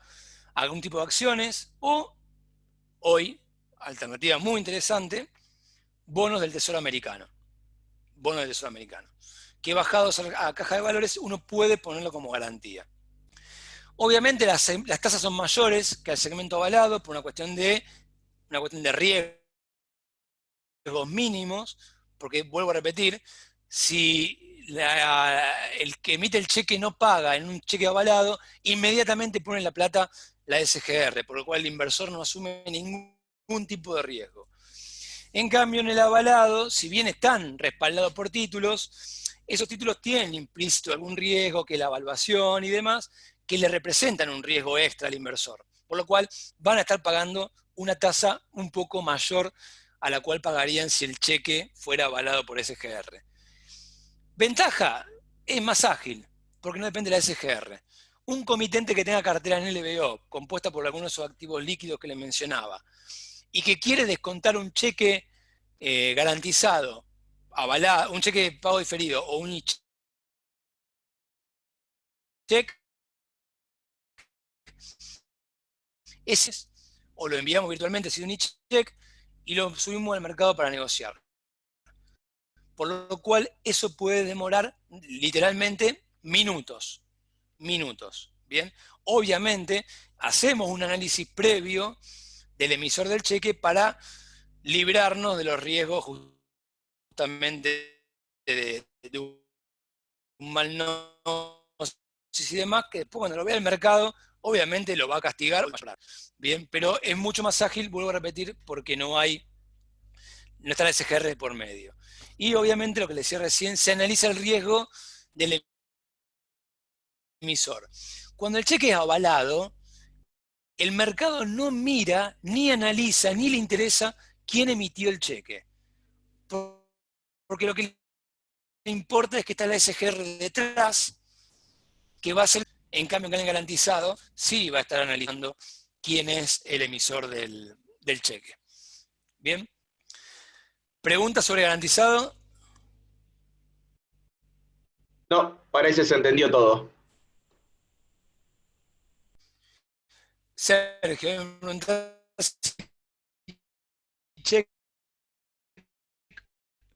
algún tipo de acciones o, hoy, alternativa muy interesante, bonos del Tesoro Americano. Bonos del Tesoro Americano. Que bajados a caja de valores uno puede ponerlo como garantía. Obviamente las tasas son mayores que el segmento avalado por una cuestión de riesgos mínimos, porque vuelvo a repetir, si el que emite el cheque no paga en un cheque avalado, inmediatamente pone la plata la SGR, por lo cual el inversor no asume ningún tipo de riesgo. En cambio, en el avalado, si bien están respaldados por títulos, esos títulos tienen implícito algún riesgo, que la evaluación y demás, que le representan un riesgo extra al inversor. Por lo cual van a estar pagando una tasa un poco mayor a la cual pagarían si el cheque fuera avalado por SGR. Ventaja, es más ágil, porque no depende de la SGR. Un comitente que tenga cartera en LBO, compuesta por algunos de esos activos líquidos que les mencionaba, y que quiere descontar un cheque garantizado, avalado, un cheque de pago diferido o un cheque, ese o lo enviamos virtualmente sin un e-check y lo subimos al mercado para negociar. Por lo cual eso puede demorar literalmente minutos. Minutos. Bien, obviamente hacemos un análisis previo del emisor del cheque para librarnos de los riesgos justamente de un mal y demás, que después cuando lo vea el mercado, obviamente lo va a castigar. Bien, pero es mucho más ágil, vuelvo a repetir, porque no está la SGR por medio. Y obviamente lo que le decía recién, se analiza el riesgo del emisor. Cuando el cheque es avalado, el mercado no mira, ni analiza, ni le interesa quién emitió el cheque. Porque lo que le importa es que está la SGR detrás, que va a ser, en cambio, en el garantizado, sí va a estar analizando quién es el emisor del cheque. Bien. ¿Preguntas sobre garantizado? No, parece se entendió todo. Sergio, me preguntás si cheque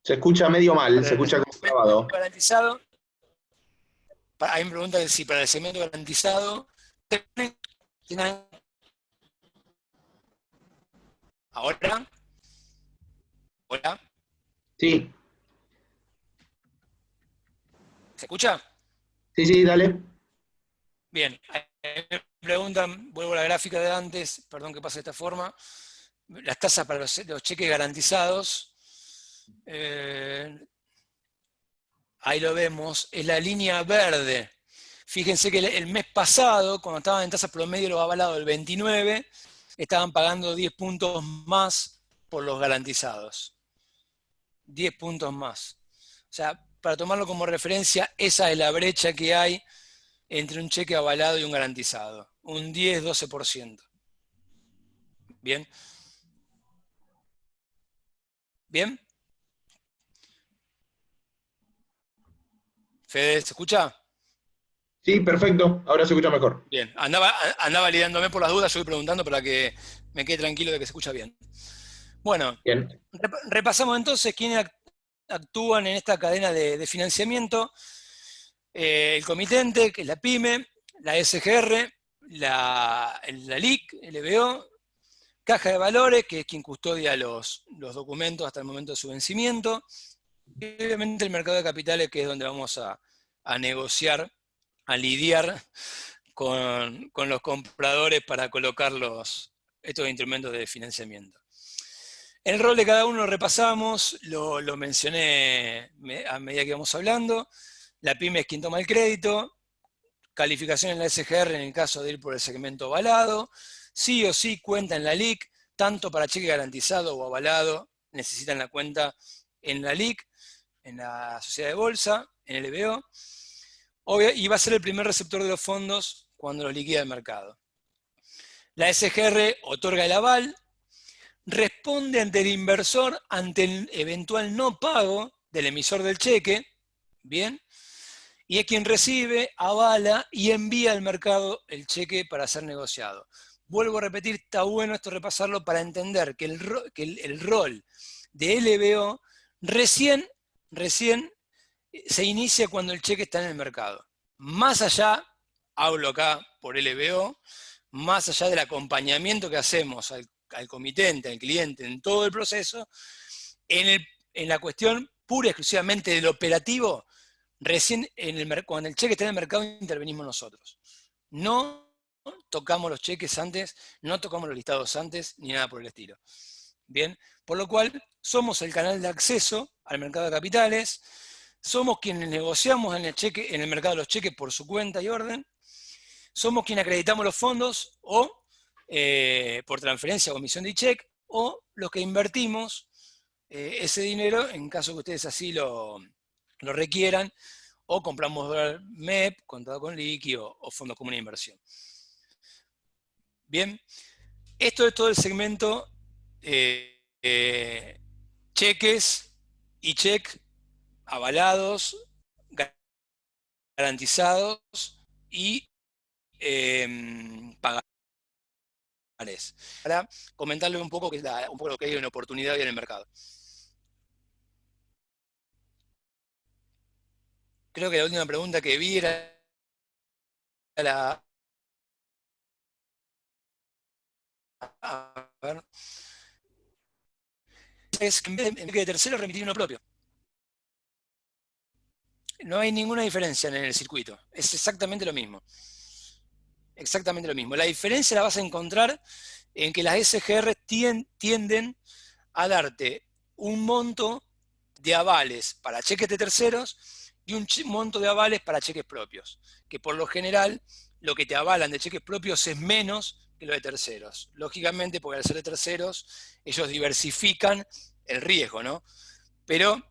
Se escucha medio mal, se para el escucha como segmento grabado. garantizado. Ahí me preguntan si para el segmento garantizado. Ahora, hola, Sí, ¿se escucha? sí, sí, dale. Bien, me preguntan, vuelvo a la gráfica de antes, perdón que pase de esta forma, las tasas para los cheques garantizados. Ahí lo vemos, es la línea verde. Fíjense que el mes pasado, cuando estaban en tasa promedio los avalados del 29, estaban pagando 10 puntos más por los garantizados. 10 puntos más. O sea, para tomarlo como referencia, esa es la brecha que hay entre un cheque avalado y un garantizado. Un 10-12%. Bien. Bien. Fede, ¿se escucha? Sí, perfecto, ahora se escucha mejor. Bien. Andaba lidiándome por las dudas, yo voy preguntando para que me quede tranquilo de que se escucha bien. Bueno, Bien. repasamos entonces quiénes actúan en esta cadena de financiamiento. El comitente, que es la PYME, la SGR, la LIC, LBO, Caja de Valores, que es quien custodia los documentos hasta el momento de su vencimiento, y obviamente el mercado de capitales, que es donde vamos a negociar, a lidiar con los compradores para colocar estos instrumentos de financiamiento. El rol de cada uno lo repasamos, lo mencioné a medida que íbamos hablando. La PYME es quien toma el crédito, calificación en la SGR en el caso de ir por el segmento avalado, sí o sí cuenta en la LIC, tanto para cheque garantizado o avalado, necesitan la cuenta en la LIC, en la sociedad de bolsa, en el EBO, y va a ser el primer receptor de los fondos cuando los liquida el mercado. La SGR otorga el aval, responde ante el inversor ante el eventual no pago del emisor del cheque, ¿bien? Y es quien recibe, avala y envía al mercado el cheque para ser negociado. Vuelvo a repetir, está bueno esto repasarlo para entender que el rol de LBO recién se inicia cuando el cheque está en el mercado. Más allá, hablo acá por LBO, más allá del acompañamiento que hacemos al comitente, al cliente en todo el proceso, en la cuestión pura y exclusivamente del operativo, recién cuando el cheque está en el mercado intervenimos nosotros. No tocamos los cheques antes, no tocamos los listados antes, ni nada por el estilo. Bien, por lo cual somos el canal de acceso al mercado de capitales, somos quienes negociamos en el mercado de los cheques por su cuenta y orden, somos quienes acreditamos los fondos o por transferencia o emisión de cheque, o los que invertimos ese dinero en caso que ustedes así lo requieran, o compramos dólar MEP, contado con liqui o fondos comunes de inversión. Bien, esto es todo el segmento cheques y check avalados, garantizados y pagados. para comentarle un poco, un poco lo que hay en oportunidad hoy en el mercado. Creo que la última pregunta que vi era la... A ver, es que en vez de tercero remitir uno propio. No hay ninguna diferencia en el circuito. Es exactamente lo mismo. Exactamente lo mismo. La diferencia la vas a encontrar en que las SGR tienden a darte un monto de avales para cheques de terceros y un monto de avales para cheques propios, que por lo general lo que te avalan de cheques propios es menos que lo de terceros. Lógicamente, porque al ser de terceros, ellos diversifican el riesgo, ¿no? Pero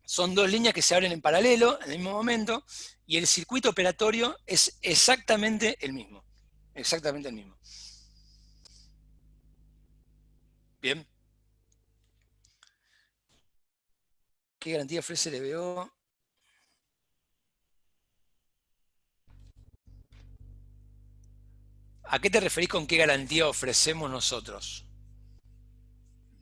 son dos líneas que se abren en paralelo en el mismo momento y el circuito operatorio es exactamente el mismo. Exactamente el mismo. Bien. ¿Qué garantía ofrece el EBO? ¿A qué te referís con qué garantía ofrecemos nosotros?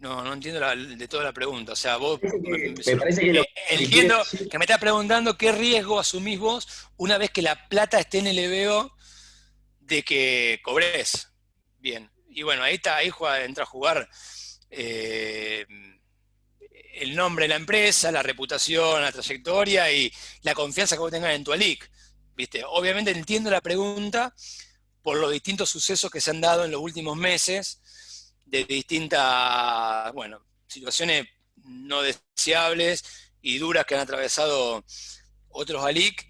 No entiendo de toda la pregunta. O sea, vos Me parece que lo que quiere entiendo decir, que me estás preguntando qué riesgo asumís vos una vez que la plata esté en el EBO de que cobres. Bien. Y bueno, ahí entra a jugar eh, el nombre de la empresa, la reputación, la trayectoria y la confianza que vos tengas en tu ALIC. ¿Viste? Obviamente entiendo la pregunta por los distintos sucesos que se han dado en los últimos meses, de distintas, bueno, situaciones no deseables y duras que han atravesado otros ALIC.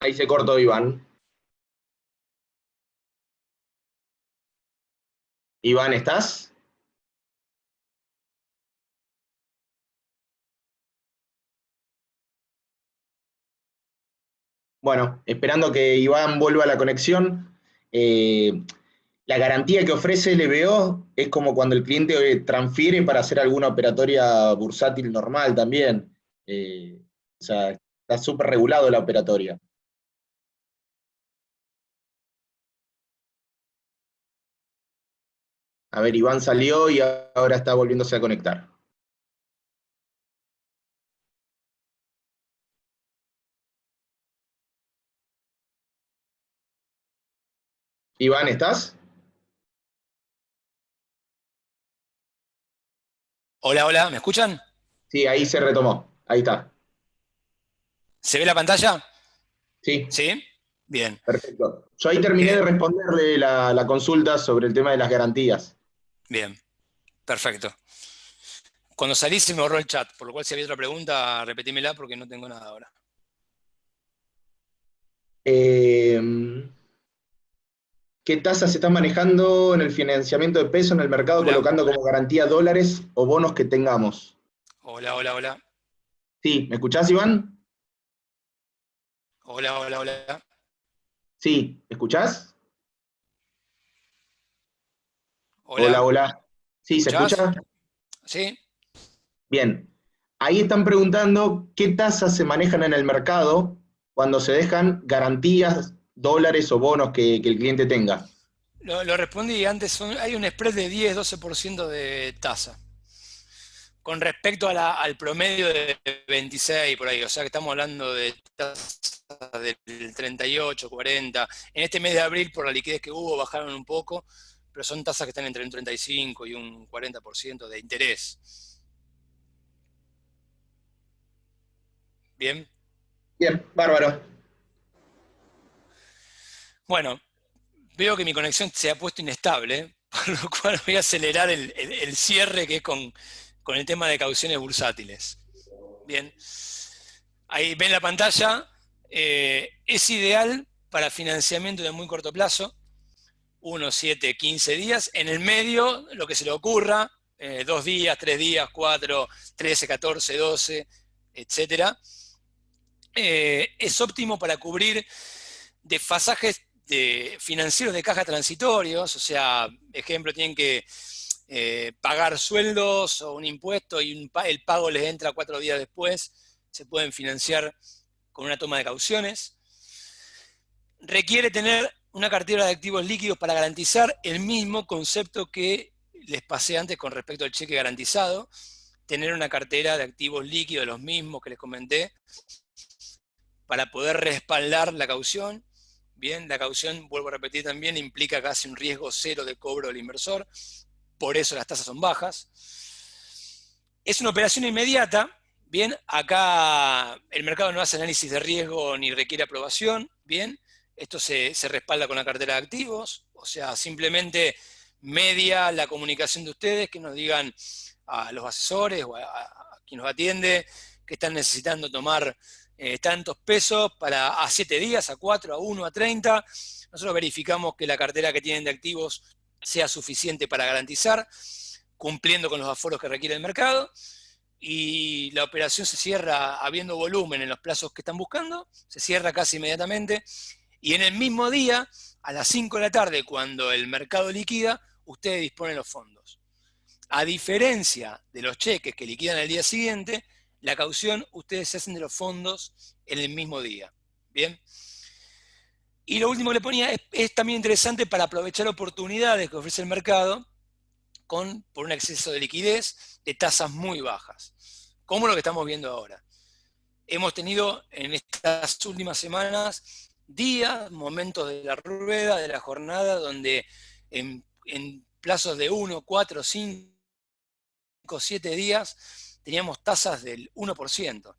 ahí se cortó Iván. Iván, ¿estás? Bueno, esperando que Iván vuelva a la conexión. eh, la garantía que ofrece LBO es como cuando el cliente transfiere para hacer alguna operatoria bursátil normal también. O sea, está súper regulado la operatoria. A ver, Iván salió y ahora está volviéndose a conectar. Iván, ¿estás? Hola, hola, ¿me escuchan? Sí, ahí se retomó. Ahí está. ¿Se ve la pantalla? Sí, ¿Sí? Bien. perfecto. Yo ahí terminé Eh, de responderle la consulta sobre el tema de las garantías. bien, perfecto. Cuando salí se me borró el chat, por lo cual si había otra pregunta, repetímela porque no tengo nada ahora. Eh, ¿Qué tasas se están manejando en el financiamiento de peso en el mercado Hola, colocando como garantía dólares o bonos que tengamos? hola, hola, hola. Sí, ¿me escuchás, Iván? Hola, hola, hola. Sí, ¿me escuchás? Hola, Hola, hola. ¿me Sí, ¿se escuchás? escucha? Sí. Bien. Ahí están preguntando qué tasas se manejan en el mercado cuando se dejan garantías, dólares o bonos que el cliente tenga. Lo respondí antes, hay un spread de 10-12% de tasa con respecto al promedio de 26 por ahí, o sea que estamos hablando de tasas del 38, 40. En este mes de abril, por la liquidez que hubo, bajaron un poco, pero son tasas que están entre un 35 y un 40% de interés. Bien. Bien, bárbaro. Bueno, veo que mi conexión se ha puesto inestable, por lo cual voy a acelerar el cierre que es con el tema de cauciones bursátiles. Bien, ahí ven la pantalla, es ideal para financiamiento de muy corto plazo, 1, 7, 15 días, en el medio lo que se le ocurra, 2 días, 3 días, 4, 13, 14, 12, etcétera. Es óptimo para cubrir desfasajes financieros de caja transitorios, o sea, ejemplo, tienen que pagar sueldos o un impuesto y el pago les entra 4 días después, se pueden financiar con una toma de cauciones. Requiere tener una cartera de activos líquidos para garantizar el mismo concepto que les pasé antes con respecto al cheque garantizado. Tener una cartera de activos líquidos, los mismos que les comenté, para poder respaldar la caución. Bien, la caución, vuelvo a repetir también, implica casi un riesgo cero de cobro del inversor, por eso las tasas son bajas. Es una operación inmediata, bien, acá el mercado no hace análisis de riesgo ni requiere aprobación, bien, esto se respalda con la cartera de activos, o sea, simplemente media la comunicación de ustedes, que nos digan a los asesores o a quien nos atiende que están necesitando tomar tantos pesos para a 7 días, a 4, a 1, a 30. Nosotros verificamos que la cartera que tienen de activos sea suficiente para garantizar, cumpliendo con los aforos que requiere el mercado, y la operación se cierra habiendo volumen en los plazos que están buscando, se cierra casi inmediatamente, y en el mismo día, a las 5 de la tarde, cuando el mercado liquida, ustedes disponen los fondos. A diferencia de los cheques que liquidan el día siguiente, la caución ustedes se hacen de los fondos en el mismo día. ¿Bien? Y lo último que le ponía es también interesante para aprovechar oportunidades que ofrece el mercado por un exceso de liquidez de tasas muy bajas, como lo que estamos viendo ahora. Hemos tenido en estas últimas semanas días, momentos de la rueda, de la jornada, donde en plazos de 1, 4, 5, 7 días teníamos tasas del 1%,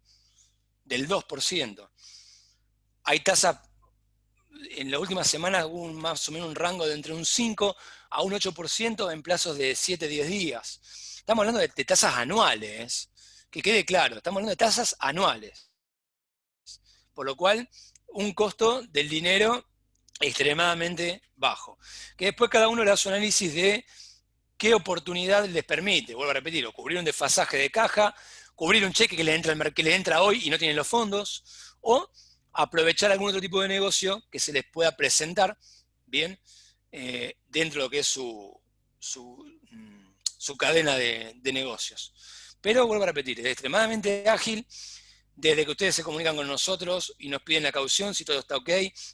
del 2%. Hay tasas, en las últimas semanas hubo más o menos un rango de entre un 5 a un 8% en plazos de 7, 10 días. Estamos hablando de tasas anuales, que quede claro, estamos hablando de tasas anuales. Por lo cual, un costo del dinero extremadamente bajo. Que después cada uno le hace un análisis de qué oportunidad les permite, vuelvo a repetir, o cubrir un desfasaje de caja, cubrir un cheque que le entra hoy y no tienen los fondos, o aprovechar algún otro tipo de negocio que se les pueda presentar, bien, dentro de lo que es su cadena de negocios. Pero vuelvo a repetir, es extremadamente ágil. Desde que ustedes se comunican con nosotros y nos piden la caución, si todo está ok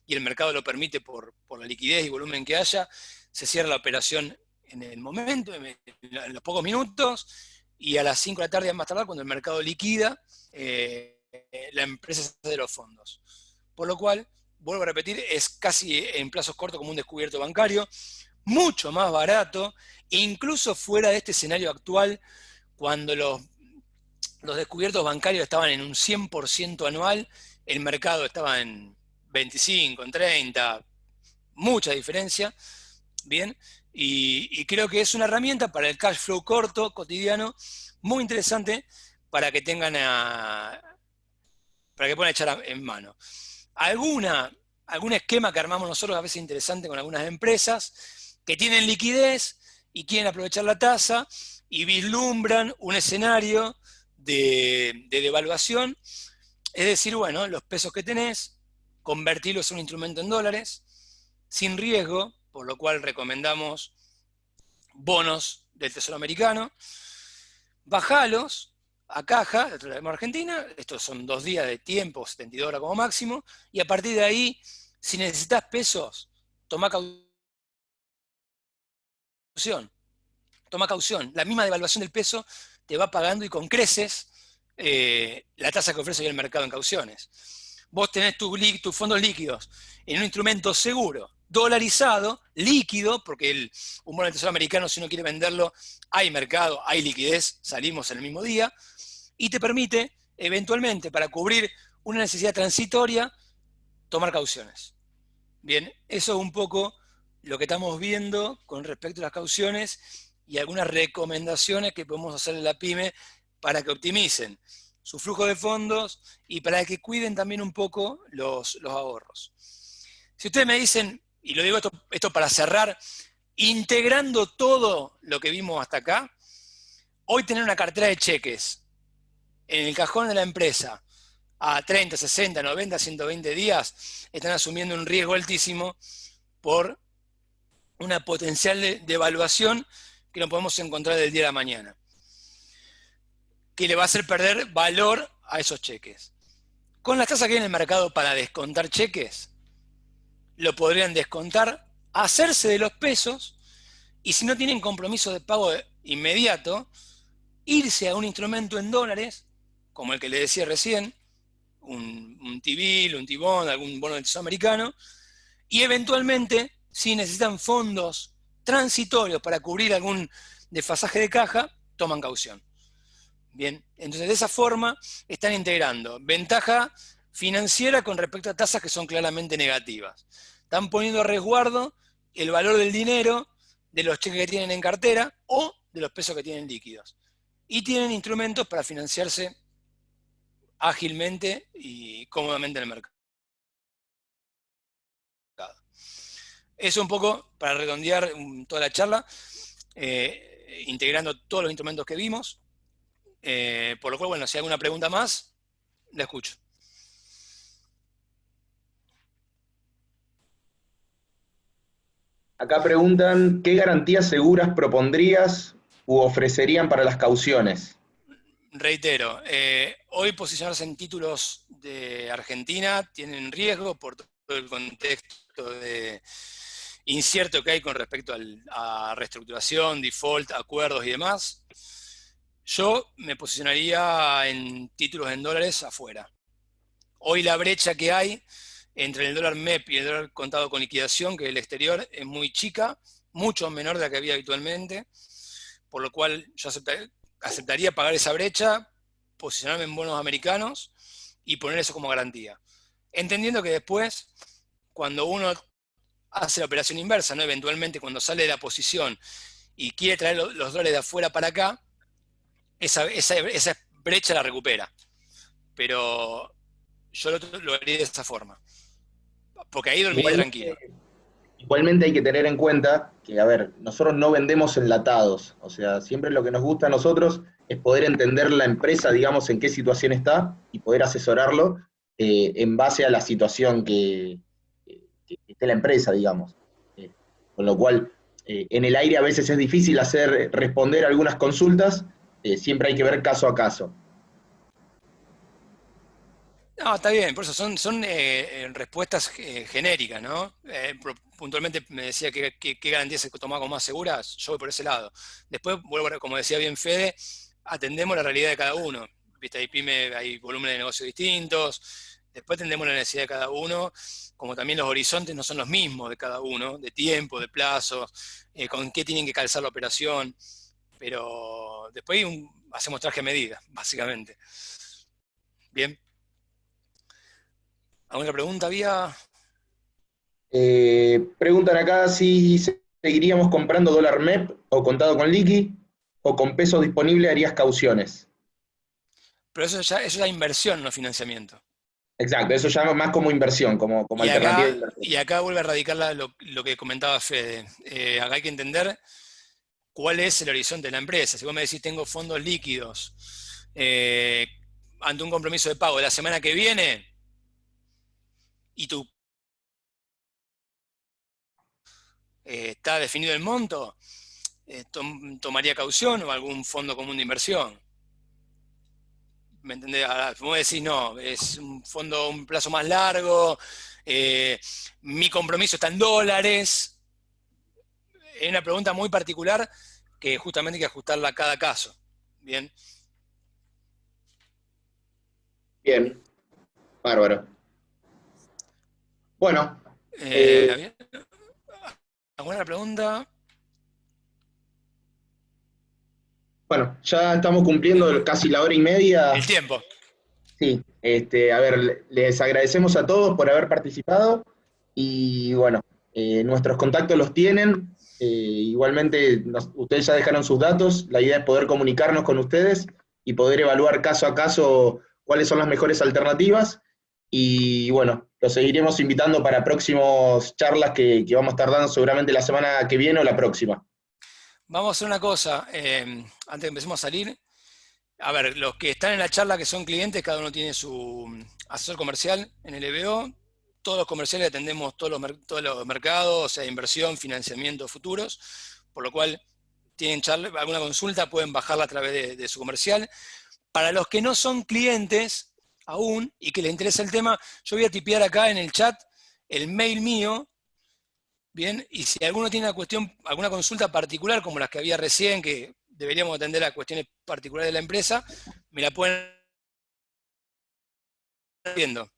y el mercado lo permite por la liquidez y volumen que haya, se cierra la operación en el momento, en los pocos minutos, y a las 5 de la tarde más tardar, cuando el mercado liquida, la empresa se hace de los fondos. Por lo cual, vuelvo a repetir, es casi en plazos cortos como un descubierto bancario, mucho más barato, incluso fuera de este escenario actual, cuando los descubiertos bancarios estaban en un 100% anual, el mercado estaba en 25, en 30, mucha diferencia, ¿bien? Y creo que es una herramienta para el cash flow corto, cotidiano, muy interesante para que tengan para que puedan echar en mano. Algún esquema que armamos nosotros a veces interesante con algunas empresas que tienen liquidez y quieren aprovechar la tasa y vislumbran un escenario de devaluación, es decir, bueno, los pesos que tenés, convertirlos en un instrumento en dólares, sin riesgo, por lo cual recomendamos bonos del Tesoro americano, bajalos a caja, la traemos a Argentina, estos son 2 días de tiempo, 72 horas como máximo, y a partir de ahí, si necesitas pesos, toma caución, la misma devaluación del peso te va pagando y con creces la tasa que ofrece hoy el mercado en cauciones. Vos tenés tus fondos líquidos en un instrumento seguro, dolarizado, líquido, porque un bono del Tesoro americano, si uno quiere venderlo, hay mercado, hay liquidez, salimos en el mismo día, y te permite, eventualmente, para cubrir una necesidad transitoria, tomar cauciones. Bien, eso es un poco lo que estamos viendo con respecto a las cauciones y algunas recomendaciones que podemos hacerle a la pyme para que optimicen su flujo de fondos y para que cuiden también un poco los ahorros. Si ustedes me dicen, y lo digo esto para cerrar, integrando todo lo que vimos hasta acá, hoy tener una cartera de cheques en el cajón de la empresa a 30, 60, 90, 120 días, están asumiendo un riesgo altísimo por una potencial devaluación que no podemos encontrar del día a la mañana, que le va a hacer perder valor a esos cheques. Con las tasas que hay en el mercado para descontar cheques, lo podrían descontar, hacerse de los pesos, y si no tienen compromiso de pago inmediato, irse a un instrumento en dólares, como el que le decía recién, un T-bill, un T-bond, algún bono del Tesoro americano, y eventualmente, si necesitan fondos transitorios para cubrir algún desfasaje de caja, toman caución. Bien, entonces de esa forma están integrando ventaja financiera con respecto a tasas que son claramente negativas. Están poniendo a resguardo el valor del dinero de los cheques que tienen en cartera o de los pesos que tienen líquidos. Y tienen instrumentos para financiarse ágilmente y cómodamente en el mercado. Eso un poco para redondear toda la charla, integrando todos los instrumentos que vimos. Por lo cual, bueno, si hay alguna pregunta más, la escucho. Acá preguntan, ¿qué garantías seguras propondrías u ofrecerían para las cauciones? Reitero, hoy posicionarse en títulos de Argentina tienen riesgo por todo el contexto incierto que hay con respecto a reestructuración, default, acuerdos y demás. Yo me posicionaría en títulos en dólares afuera. Hoy la brecha que hay entre el dólar MEP y el dólar contado con liquidación, que es el exterior, es muy chica, mucho menor de la que había habitualmente, por lo cual yo aceptaría pagar esa brecha, posicionarme en bonos americanos y poner eso como garantía. Entendiendo que después, cuando uno hace la operación inversa, ¿no? Eventualmente cuando sale de la posición y quiere traer los dólares de afuera para acá, esa brecha la recupera. Pero yo lo haría de esa forma, porque ahí dormiría tranquilo. Igualmente, igualmente hay que tener en cuenta que, a ver, nosotros no vendemos enlatados, o sea, siempre lo que nos gusta a nosotros es poder entender la empresa, digamos, en qué situación está y poder asesorarlo en base a la situación que esté la empresa, digamos. Eh, con lo cual, en el aire a veces es difícil responder algunas consultas, siempre hay que ver caso a caso. No, está bien, por eso son respuestas genéricas, ¿no? Puntualmente me decía qué garantías se tomaban como más seguras, yo voy por ese lado. Después, vuelvo, como decía bien Fede, atendemos la realidad de cada uno. Viste, hay pyme, hay volúmenes de negocios distintos, después atendemos la necesidad de cada uno, como también los horizontes no son los mismos de cada uno, de tiempo, de plazo, con qué tienen que calzar la operación, pero después hacemos traje a medida, básicamente. Bien. ¿Alguna pregunta había? Preguntan acá si seguiríamos comprando dólar MEP o contado con liqui o con pesos disponibles harías cauciones. Pero eso ya es inversión, no financiamiento. Exacto, eso ya más como inversión, como Y alternativa de acá, inversión. y acá vuelve a radicar lo que comentaba Fede. Acá hay que entender cuál es el horizonte de la empresa. Si vos me decís tengo fondos líquidos ante un compromiso de pago de la semana que viene y tú está definido el monto, tomaría caución o algún fondo común de inversión. ¿Me entendés? Ahora, vos decís, no, es un fondo, un plazo más largo, mi compromiso está en dólares. Es una pregunta muy particular que justamente hay que ajustarla a cada caso. Bien. Bien, bárbaro. Bueno, eh, ¿Alguna pregunta? bueno, ya estamos cumpliendo casi la hora y El media. tiempo. Sí, a ver, les agradecemos a todos por haber participado y bueno, nuestros contactos los tienen. Igualmente, ustedes ya dejaron sus datos. La idea es poder comunicarnos con ustedes y poder evaluar caso a caso cuáles son las mejores alternativas. Y bueno, los seguiremos invitando para próximas charlas que vamos a estar dando seguramente la semana que viene o la próxima. Vamos a hacer una cosa, antes de que empecemos a salir. A ver, los que están en la charla que son clientes, cada uno tiene su asesor comercial en el EBO. Todos los comerciales atendemos todos los mercados, o sea, inversión, financiamiento, futuros, por lo cual tienen alguna consulta, pueden bajarla a través de su comercial. Para los que no son clientes, aún y que les interesa el tema, yo voy a tipear acá en el chat el mail mío, bien, y si alguno tiene una cuestión, alguna consulta particular, como las que había recién, que deberíamos atender a cuestiones particulares de la empresa, me la pueden ir viendo.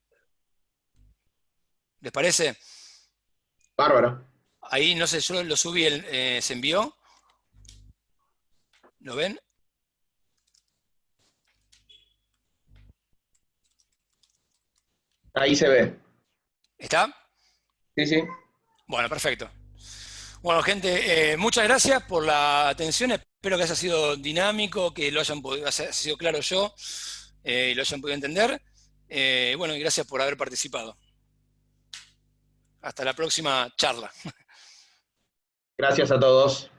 ¿Les parece? Bárbaro. Ahí, no sé, yo lo subí, se envió. ¿Lo ven? Ahí se ve. ¿Está? Sí, sí. Bueno, perfecto. Bueno, gente, muchas gracias por la atención. Espero que haya sido dinámico, que lo hayan podido, haya sido claro yo y lo hayan podido entender. Bueno, y gracias por haber participado. Hasta la próxima charla. Gracias a todos.